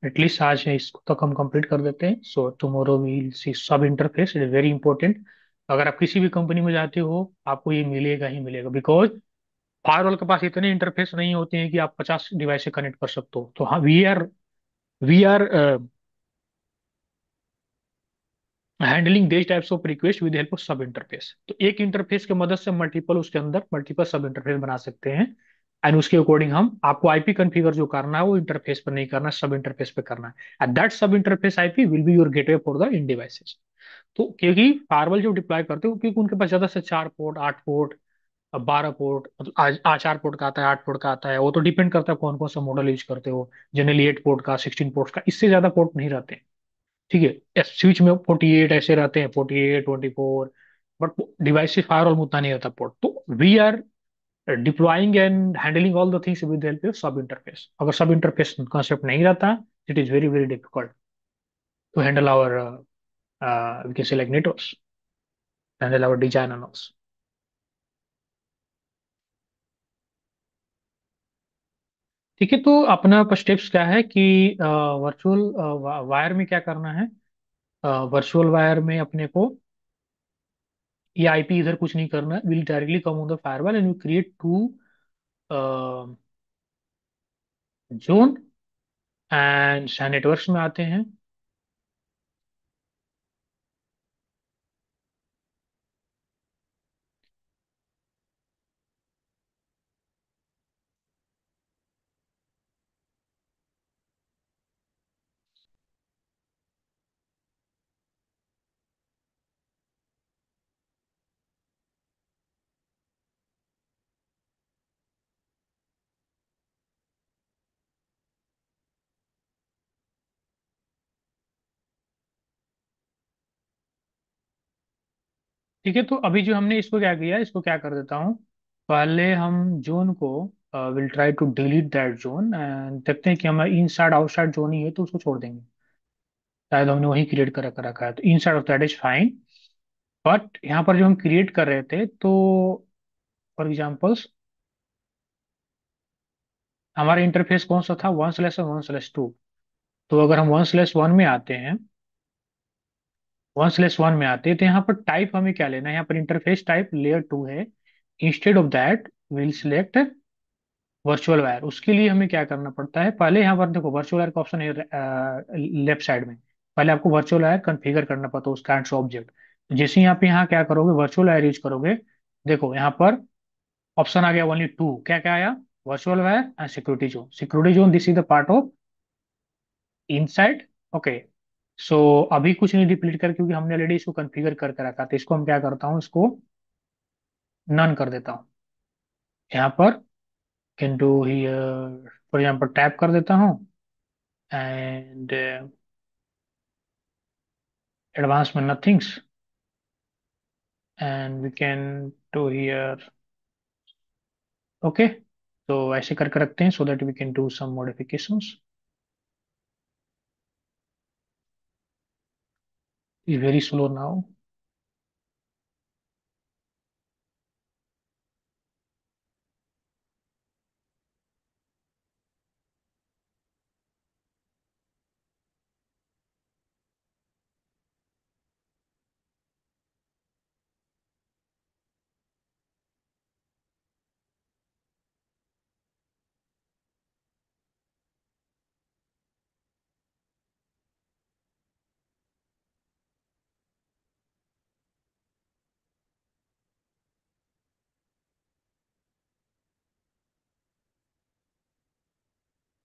at least आज है इसको तो हम कंप्लीट कर देते हैं। सो टुमारो वील सी सब interface, it is very important. अगर आप किसी भी कंपनी में जाते हो आपको ये मिलेगा ही मिलेगा, बिकॉज फायरवॉल के पास इतने इंटरफेस नहीं होते हैं कि आप 50 डिवाइस से कनेक्ट कर सकते हो। तो हाँ, we are handling this types of request with help of sub interface. तो एक इंटरफेस की मदद से मल्टीपल उसके अंदर मल्टीपल सब इंटरफेस बना सकते हैं। एंड उसके अकॉर्डिंग हम आपको आईपी कॉन्फ़िगर जो करना है वो इंटरफेस पर नहीं करना है, सब इंटरफेस पे करना है। एंड दैट सब interface IP will be your gateway for the in devices. तो क्योंकि फायरवॉल जो डिप्लॉय करते हो, क्योंकि उनके पास ज्यादा से 4 पोर्ट, 8 पोर्ट, 12 पोर्ट, मतलब आज 4 पोर्ट का आता है, 8 पोर्ट का आता है, वो तो डिपेंड करता है कौन कौन सा मॉडल यूज करते हो। जनरली 8 पोर्ट का, 16 पोर्ट का, इससे ज्यादा पोर्ट नहीं रहते हैं। ठीक है, स्विच में 48 ऐसे रहते हैं, 48, 24। बट डिवाइस फायर में उतना नहीं रहता पोर्ट। तो we are deploying and handling all the things with help of sub interface. अगर सब इंटरफेस कंसेप्ट नहीं रहता, it is very very difficult to handle our we can say like networks, handle our design and all. ठीक है, तो अपना steps क्या है कि वर्चुअल वायर में क्या करना है। वर्चुअल वायर में अपने को ये आईपी इधर कुछ नहीं करना है, will directly come on the firewall and you create two zone and networks में आते हैं। ठीक है, तो अभी जो हमने इसको क्या किया, इसको क्या कर देता हूँ, पहले हम जोन को will try to delete that zone and देखते हैं कि हमारा इन साइड आउटसाइड जोन ही है तो उसको छोड़ देंगे। शायद हमने वही क्रिएट कर कर रखा है, तो inside of that is fine. But यहाँ पर जो हम क्रिएट कर रहे थे, तो फॉर एग्जाम्पल्स हमारा इंटरफेस कौन सा था, 1/1/2। तो अगर हम 1/1 में आते हैं, 1/1 में आते हैं, तो यहाँ पर टाइप हमें क्या लेना है, यहाँ पर इंटरफेस टाइप लेयर 2 है। Instead of that will select virtual wire. उसके लिए हमें क्या करना पड़ता है, पहले यहाँ पर देखो वर्चुअल वायर का ऑप्शन है लेफ्ट साइड में। पहले आपको वर्चुअल वायर कॉन्फ़िगर करना पड़ता है उस काइंड ऑब्जेक्ट। तो जैसे ही आप यहाँ क्या करोगे, वर्चुअल वायर यूज करोगे, देखो यहाँ पर ऑप्शन आ गया ओनली टू, क्या क्या आया, virtual wire and security zone. Security zone this is the part of inside. Okay. So अभी कुछ नहीं डिप्लीट कर, क्योंकि हमने ऑलरेडी इसको कॉन्फ़िगर करके रखा था। इसको हम क्या करता हूँ, इसको नन कर देता हूँ। यहाँ पर can do here for example tap कर देता हूँ, एंड एडवांस में nothings, and we can do here. Okay. तो ऐसे करके रखते हैं so that we can do some modifications. Is very slow now.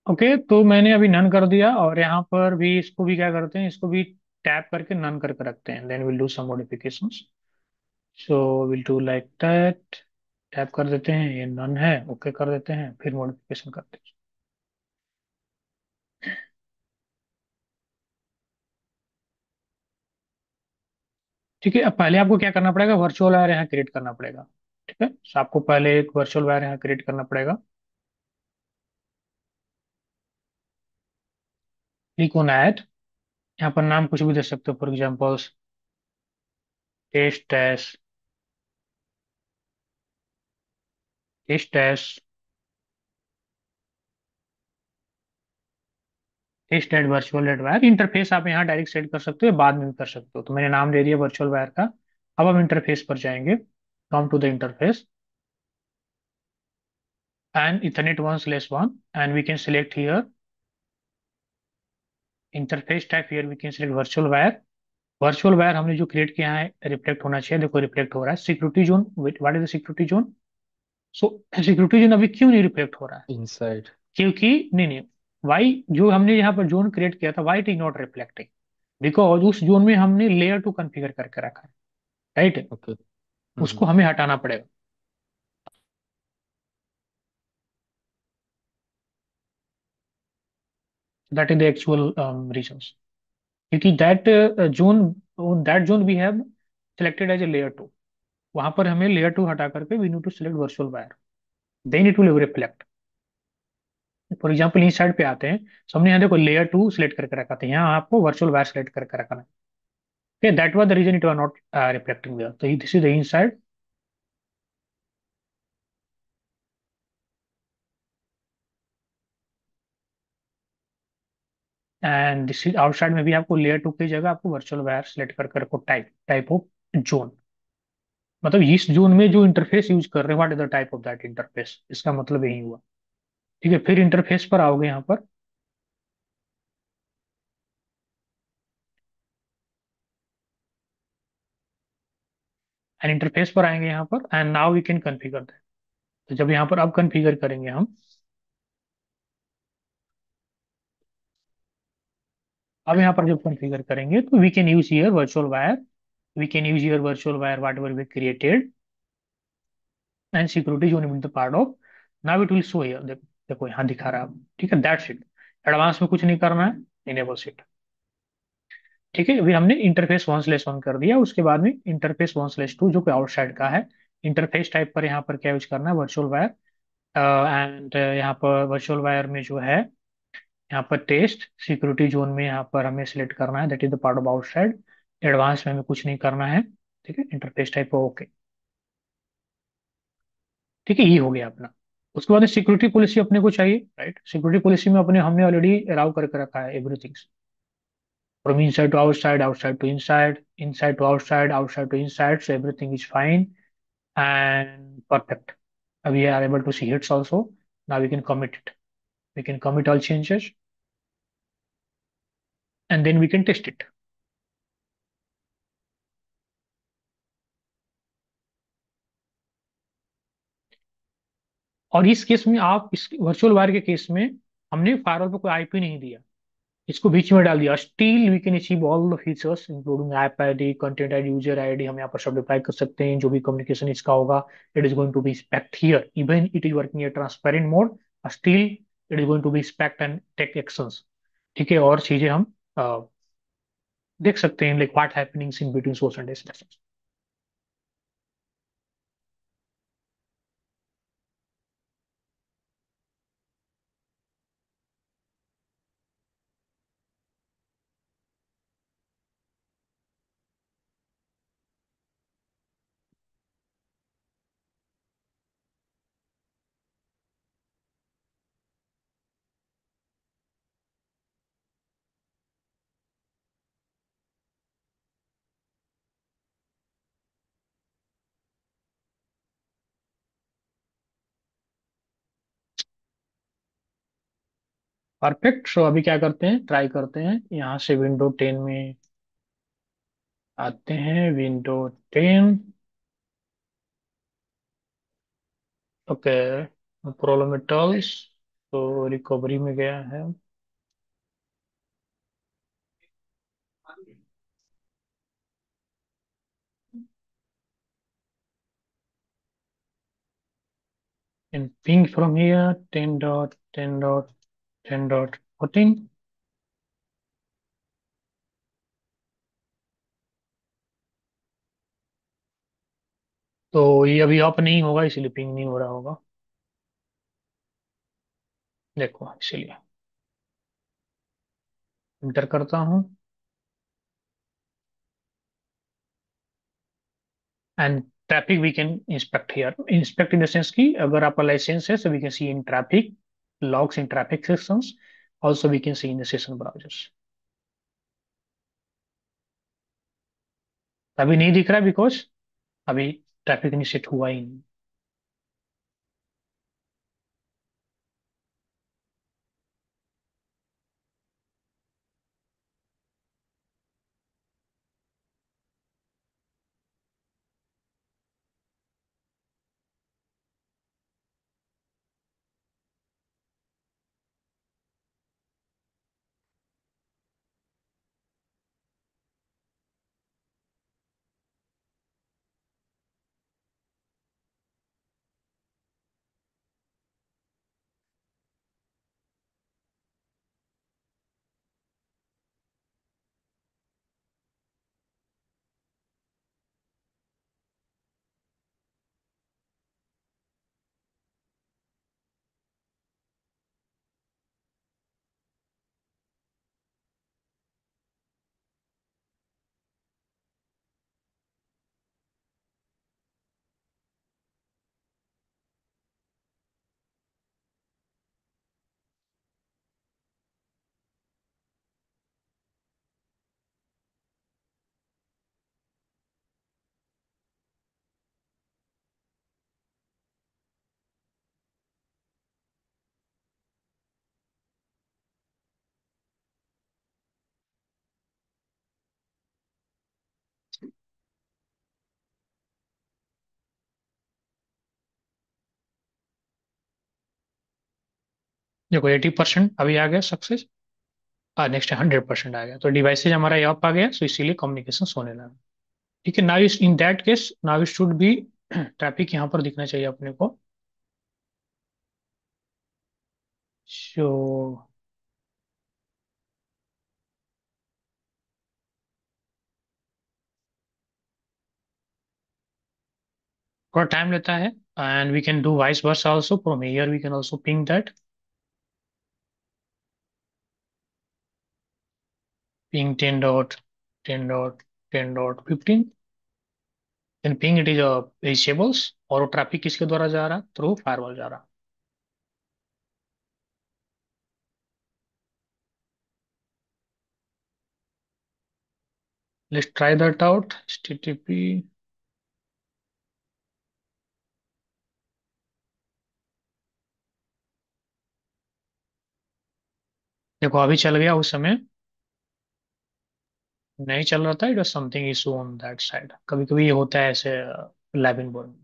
Okay, तो मैंने अभी नन कर दिया, और यहाँ पर भी इसको भी क्या करते हैं, इसको भी टैप करके नन करके रखते हैं, then will do some modifications. So will do like that. Tap कर देते हैं, ये नन है, ओके कर देते हैं, फिर मॉडिफिकेशन करते हैं। ठीक है, अब पहले आपको क्या करना पड़ेगा, वर्चुअल वायर यहाँ क्रिएट करना पड़ेगा। ठीक है, तो आपको पहले एक वर्चुअल वायर यहाँ क्रिएट करना पड़ेगा। Click on add. यहाँ पर नाम कुछ भी दे सकते हो, for example test dash, test dash, test add virtual add wire. Interface आप यहाँ डायरेक्ट सेट कर सकते हो, बाद में भी कर सकते हो। तो मैंने नाम दे दिया वर्चुअल वायर का। अब हम इंटरफेस पर जाएंगे, come to the interface and ethernet 1/1, and we can select here interface type. Here we can select virtual wire. Virtual wire हमने जो क्रिएट किया है रिफ्लेक्ट होना चाहिए, देखो रिफ्लेक्ट हो रहा है। Security zone, what is the security zone. So security zone अभी क्यों नहीं रिफ्लेक्ट हो रहा है, इनसाइड। क्योंकि नहीं नहीं, वाई जो हमने यहाँ पर जोन क्रिएट किया था, why it is not reflecting, because उस जोन में हमने लेयर 2 कॉन्फ़िगर करके रखा है, राइट। ओके। उसको हमें हटाना पड़ेगा। That is the actual reasons, क्योंकि zone that zone we have selected as a layer 2। वहां पर हमें लेयर 2 हटा करके we need to select virtual wire, then it will reflect. For example इस साइड पे आते हैं, so हमने यहाँ देखो लेयर 2 सिलेक्ट करके रखा था, यहाँ आपको वर्चुअल वायर सिलेक्ट करके रखना है। Okay, that was the reason it was not reflecting there. So this is the inside, and this is outside में भी आपको लेयर 2 की जगह आपको वर्चुअल वायर सिलेक्ट करके रखो, टाइप टाइप ऑफ जोन। मतलब इस जोन में जो इंटरफेस यूज कर रहे हैं, what is the type of that interface, इसका मतलब यही हुआ। ठीक है, फिर इंटरफेस पर आओगे यहाँ पर, एंड इंटरफेस पर आएंगे यहाँ पर, and now we can configure that. तो जब यहाँ पर अब कॉन्फ़िगर करेंगे हम, अब यहाँ पर जब कॉन्फ़िगर करेंगे, तो we can use here virtual wire, we can use here virtual wire whatever we created, and security zone will the part of. Now it will show here, देखो देखो यहाँ दिखा रहा है अब। ठीक है, दैट्स इट। एडवांस में कुछ नहीं करना है, इनेबल इट। ठीक है, अभी हमने इंटरफेस 1/1 कर दिया, उसके बाद में इंटरफेस 1/2 जो कि आउटसाइड का है। इंटरफेस टाइप पर यहाँ पर क्या यूज करना है, वर्चुअल वायर। एंड यहाँ पर वर्चुअल वायर में जो है यहाँ पर टेस्ट सिक्योरिटी जोन में यहाँ पर हमें सिलेक्ट करना है, that is the part of outside. Advance में हमें कुछ नहीं करना है। ठीक है, इंटरफेस टाइप ओके। ठीक है, ये हो गया अपना। उसके बाद सिक्योरिटी पॉलिसी अपने को चाहिए, राइट। सिक्योरिटी पॉलिसी में अपने हमने ऑलरेडी अलाउ करके रखा है everything, from inside to outside, outside to inside, inside to outside, outside to inside. So everything is fine and perfect. We are able to see hits also. Now we can commit it. We can commit all changes and then we can test it. और इस case में आप इस virtual wire के case में हमने firewall पे कोई आईपी नहीं दिया, इसको बीच में डाल दिया। Still we can achieve all the features including app ID, content ID, user ID. हम यहाँ पर सब डिप्लाई कर सकते हैं, जो भी कम्युनिकेशन इसका होगा it is going to be inspect here, even it is working a transparent mode, still it is going to be inspect and take actions. ठीक है, और चीजें हम देख सकते हैं, like what happenings in between source and destination. Perfect. So अभी क्या करते हैं, ट्राई करते हैं, यहाँ से विंडो 10 में आते हैं। विंडो 10। ओके, प्रॉब्लम टल्स, तो रिकवरी में गया है। and ping from here 10.10.10.14। तो ये अभी अप नहीं होगा, इसलिए पिंग नहीं हो रहा होगा। देखो इसीलिए इंटर करता हूँ। And traffic we can inspect here, inspect in the sense कि अगर आपका लाइसेंस है so we can see in traffic logs in traffic sections, also we can see in the session browsers। अभी नहीं दिख रहा बिकॉज अभी ट्रैफिक इनिशिएट हुआ ही नहीं। देखो 80% अभी आ गया सक्सेस। नेक्स्ट 100% आ गया, तो डिवाइसेज हमारा यहाँ पे आ गया, तो इसीलिए कम्युनिकेशन होने लगा। ठीक है, नाउ इस in that case now it should B traffic यहाँ पर दिखना चाहिए अपने को। सो थोड़ा टाइम लेता है, and we can do vice versa also, from here we can also ping that. ping 10 dot 10 dot 10 dot 15, then ping it is a vegetables, और वो ट्रैफिक किसके द्वारा जा रहा, थ्रू फायरवॉल जा रहा. Let's try that out. http. देखो अभी चल गया, उस समय नहीं चल रहा था. It was something issue on that side. कभी कभी ये होता है ऐसे lab environment.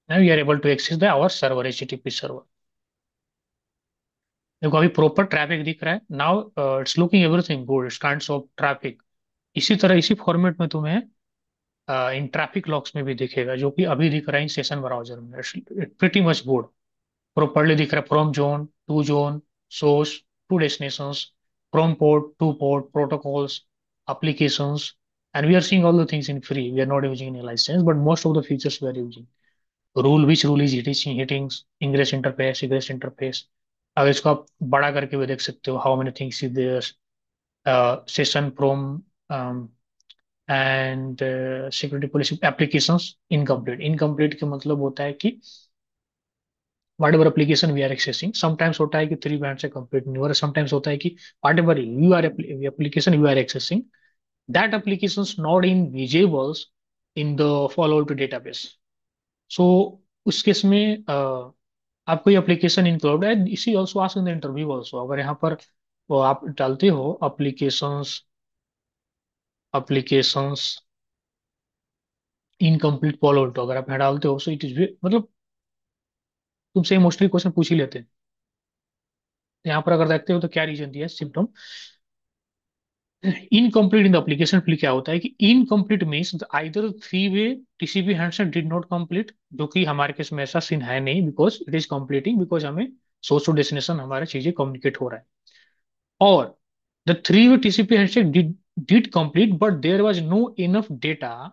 Now we are able to access the our server, http server. देखो अभी प्रॉपर ट्रैफिक दिख रहा है now. It's looking everything good. It's kinds of traffic. इसी तरह इसी फॉर्मेट में तुम्हें इन ट्रैफिक लॉग्स में भी दिखेगा, जो कि अभी दिख रहा है इन सेशन ब्राउजर में. It's pretty much good. Properly दिख रहा है from zone to zone, source to destinations, from port to port, protocols, applications, and we are seeing all the things in free. We are not using any license, but most of the features we are using. Rule, which rule is hitting ingress interface, egress interface. अगर इसको आप बड़ा करके भी देख सकते हो, how many things is there, session from and security policy applications incomplete. Incomplete का मतलब होता है कि whatever application we are accessing, sometimes होता है कि थ्री बैंड से कंप्लीट नहीं हो रहा, समटाइम्स होता है कि whatever you are application you are accessing, that application not in visibles in the follow to database. So उस केस में आप कोई एप्लीकेशन इंक्लूड है. इसी also ask in the interview also. अगर यहाँ पर वो आप डालते हो एप्लीकेशंस, एप्लीकेशंस इनकम्प्लीट फॉलो, तो अगर आप यहाँ डालते हो, सो इट इज मतलब तुमसे मोस्टली क्वेश्चन पूछ ही लेते हैं. तो यहाँ पर अगर देखते हो तो क्या रीजन दिया है, symptom incomplete in the application फिर क्या होता है कि incomplete means either three way TCP handset did not complete, जो कि हमारे केस में ऐसा सीन है नहीं, because it is completing, because हमें सोर्स टू डेस्टिनेशन हमारा चीजें कम्युनिकेट हो रहा है. और the three way TCP handset did complete but there was no enough data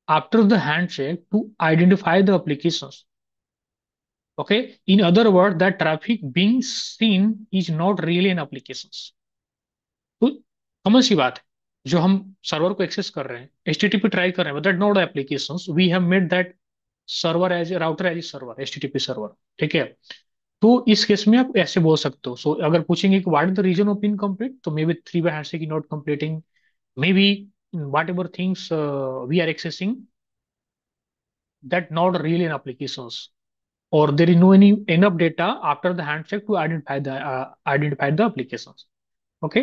after the handshake to identify the applications. Okay, in other words, that traffic being seen is not really an applications. तो common सी बात है, जो हम server को access कर रहे हैं, HTTP try कर रहे हैं, that not applications, we have made that server as a router as a server, HTTP server. ठीक है. तो इस केस में आप ऐसे बोल सकते हो. सो अगर पूछेंगे कि what is the reason of incomplete, तो may be three by handshake की not completing, may be whatever things we are accessing that not really an applications, or there is no any enough data after the handshake to identify the applications. Okay.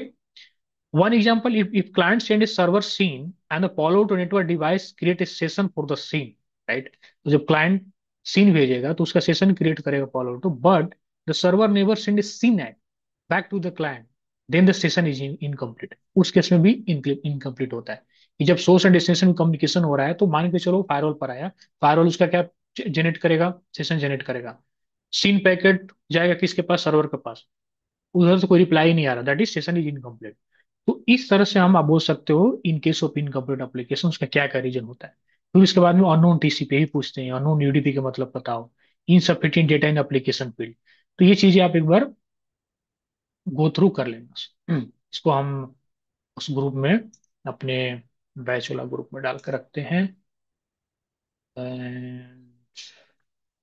One example, if client send a server scene and the follow to network device create a session for the scene, right? तो जब client scene भेजेगा तो उसका session create करेगा follow to, but the server never send a scene back to the client, then the session is incomplete. उस case में भी incomplete होता है कि जब सोर्स एंड डेस्टिनेशन में कम्युनिकेशन हो रहा है, तो मान के चलो फायरवॉल पर आया, फायरवॉल उसका क्या जनरेट करेगा, सेशन जनरेट करेगा, सीन पैकेट जाएगा किसके पास, सर्वर के पास, उधर से कोई रिप्लाई नहीं आ रहा, that is session is incomplete. तो इस तरह से हम आप बोल सकते हो इन केस ऑफ इनकम्प्लीट एप्लीकेशन उसका क्या क्या रीजन होता है. फिर उसके बाद में अननोन टीसीपी ही पूछते हैं, अननोन यूडीपी का मतलब बताओ, इनसफिशिएंट डेटा इन एप्लीकेशन फील्ड. तो ये चीजें आप एक बार गो थ्रू कर लेना. इसको हम उस ग्रुप में, अपने बैच वाला ग्रुप में डाल के रखते हैं. And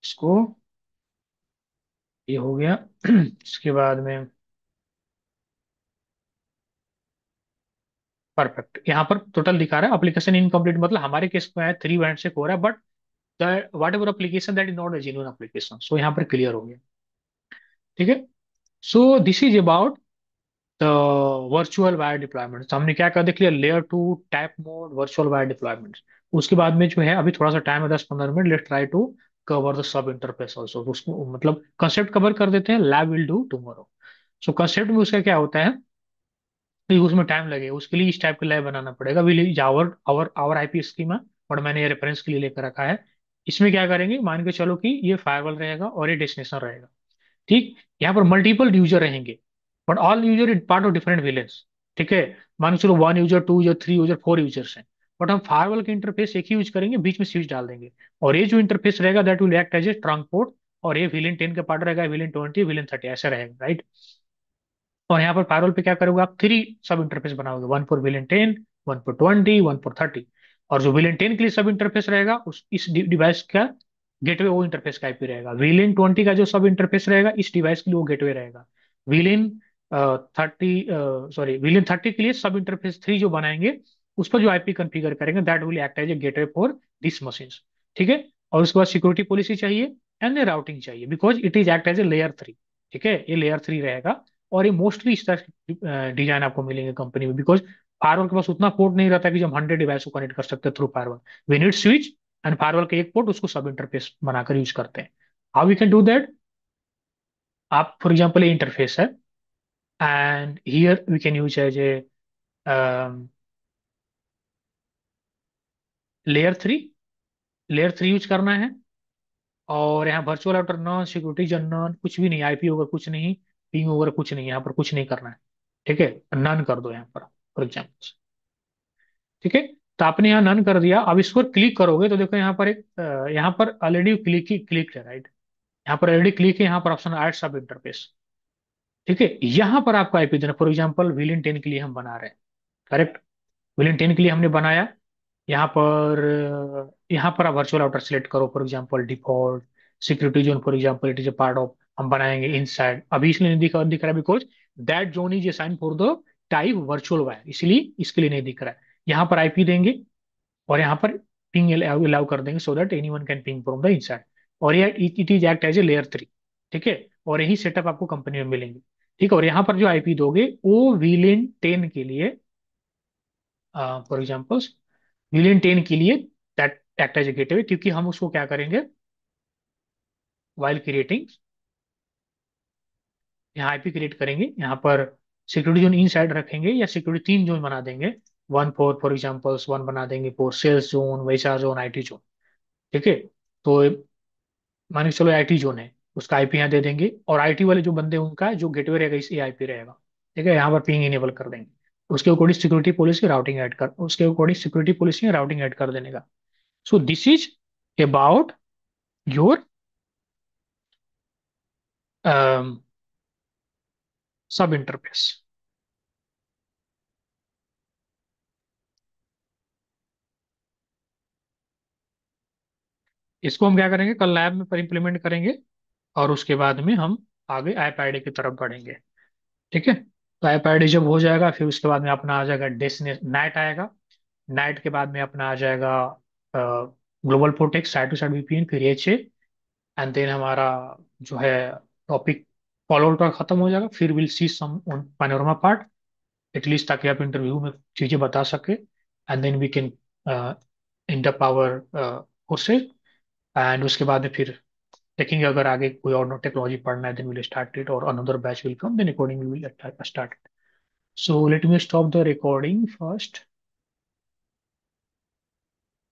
इसको, ये हो गया. इसके बाद में परफेक्ट, यहाँ पर टोटल दिखा रहा है एप्लीकेशन इनकम्प्लीट, मतलब हमारे केस में है थ्री बैंड से हो रहा है, but whatever application that is not a genuine application. So यहाँ पर क्लियर हो गया. ठीक है. So this is about the virtual wire deployment. हमने क्या कर देख लिया, layer two, type mode, virtual wire deployment. उसके बाद में जो है अभी थोड़ा सा टाइम है, 10-15 मिनट, let try to cover the sub interface also. उसको मतलब कंसेप्ट कवर कर देते हैं, lab will do tomorrow. So concept में उसका क्या होता है कि उसमें टाइम लगेगा, उसके लिए इस टाइप का लैब बनाना पड़ेगा. Will is our our our IP schema, और मैंने ये रेफरेंस के लिए लेकर रखा है. इसमें क्या करेंगे, मान के चलो कि ये फायरवॉल रहेगा और ये डेस्टिनेशन रहेगा. ठीक. यहाँ पर मल्टीपल यूजर रहेंगे, but all user is part of different village. ठीक है. मान के चलो 1 यूजर, 2 यूजर, 3 यूजर, 4 यूजर्स हैं, बट हम फायरवॉल के इंटरफेस एक ही यूज करेंगे, बीच में स्विच डाल देंगे, और ये जो इंटरफेस रहेगा that will act as a trunk port और ये विलेन 10 का पार्ट रहेगा, विलेन 20, विलेन 30 ऐसे रहेगा, राइट। और यहाँ पर फायरवॉल पे क्या करोगे आप, 3 सब इंटरफेस बनाओगे, one for villain 10, one for 20, one for 30। और जो विलेन 10 के लिए सब इंटरफेस रहेगा उस इस डिवाइस का गेटवे वो इंटरफेस का आईपी रहेगा। विलेन 20 का जो सब इंटरफेस रहेगा इस डिवाइस के लिए वो गेटवे रहेगा। विलेन 30, सॉरी, विलेन 30 के लिए सब इंटरफेस 3 जो बनाएंगे उस पर जो आईपी कॉन्फ़िगर करेंगे that will act as a gateway for this machines. ठीक है। और उसके बाद सिक्योरिटी पॉलिसी चाहिए एंड राउटिंग चाहिए, because it is act as a layer 3। ठीक है, ये लेयर 3 रहेगा। और ये मोस्टली इस तरह डिजाइन आपको मिलेंगे कंपनी में, बिकॉज फायरवॉल के पास उतना पोर्ट नहीं रहता कि जो हम 100 डिवाइस को कनेक्ट कर सकते हैं through firewall. We need switch and firewall का एक पोर्ट, उसको सब इंटरफेस बनाकर यूज करते हैं। How we can do that, आप फॉर एग्जाम्पल ये इंटरफेस है and here we can use as a layer 3, layer 3 use करना है। और यहाँ virtual router none, security general कुछ भी नहीं, आईपी वगैरह कुछ नहीं, पिंग वगैरह कुछ नहीं, यहाँ पर कुछ नहीं करना है। ठीक है, नन कर दो यहाँ पर फॉर एग्जाम्पल। ठीक है, तो आपने यहाँ नन कर दिया। अब इसको क्लिक करोगे तो देखो यहाँ पर एक यहाँ पर ऑलरेडी क्लिक ही क्लिक है, राइट। यहाँ पर ऑलरेडी क्लिक है, यहाँ पर ऑप्शन ऐड सब इंटरफेस। ठीक है, यहाँ पर आपको आईपी देना, फॉर एग्जाम्पल विलेन 10 के लिए हम बना रहे हैं, करेक्ट। विलेन 10 के लिए हमने बनाया। यहाँ पर आप वर्चुअल राउटर सेलेक्ट करो, for example default security zone, for example it is a part of, हम बनाएंगे इनसाइड। अभी इसलिए नहीं दिख रहा है because that zone is assign for the type virtual wire, इसलिए इसके लिए नहीं दिख रहा है। यहाँ पर आईपी देंगे और यहाँ पर पिंग अलाउ कर देंगे so that anyone can ping from the inside. और ये it is act as a layer 3। ठीक है, और यही सेटअप आपको कंपनी में मिलेंगे। ठीक है, और यहाँ पर जो आईपी दोगे वो विलेन 10 के लिए, फॉर एग्जाम्पल विलेन 10 के लिए that act as a gateway, क्योंकि हम उसको क्या करेंगे वाइल क्रिएटिंग, यहाँ आईपी क्रिएट करेंगे, यहाँ पर सिक्योरिटी जोन इन साइड रखेंगे या सिक्योरिटी 3 जोन बना देंगे। वन फॉर एग्जाम्पल्स वन बना देंगे फॉर सेल्स जोन, वैसा जोन, आईटी जोन। ठीक है, तो मान के चलो आईटी जोन है, उसका आईपी यहाँ दे देंगे, और आईटी वाले जो बंदे हैं, उनका जो गेटवे रहेगा इस आईपी रहेगा। ठीक है, यहाँ पर पिंग इनेबल कर देंगे। उसके according security policy routing add कर, उसके according security policy routing add कर देने का। सो दिस इज अबाउट योर सब इंटरफेस। इसको हम क्या करेंगे, कल लैब में पर इम्प्लीमेंट करेंगे, और उसके बाद में हम आगे ऐप आईडी की तरफ बढ़ेंगे। ठीक है, तो ऐप आईडी जब हो जाएगा फिर उसके बाद में अपना आ जाएगा डेस्टिनेशन, नाइट आएगा। नाइट के बाद में अपना आ जाएगा global protect, side to side VPN, फिर एच एंड देन हमारा जो है टॉपिक कॉल आउट खत्म हो जाएगा। फिर will see some Panorama part at least, ताकि आप इंटरव्यू में चीजें बता सके, and then we can in the power courses. एंड उसके बाद में फिर देखेंगे अगर आगे कोई और टेक्नोलॉजी पढ़ना है देन विल स्टार्ट इट, और another batch will come, then according we will start it. So let me stop the recording first.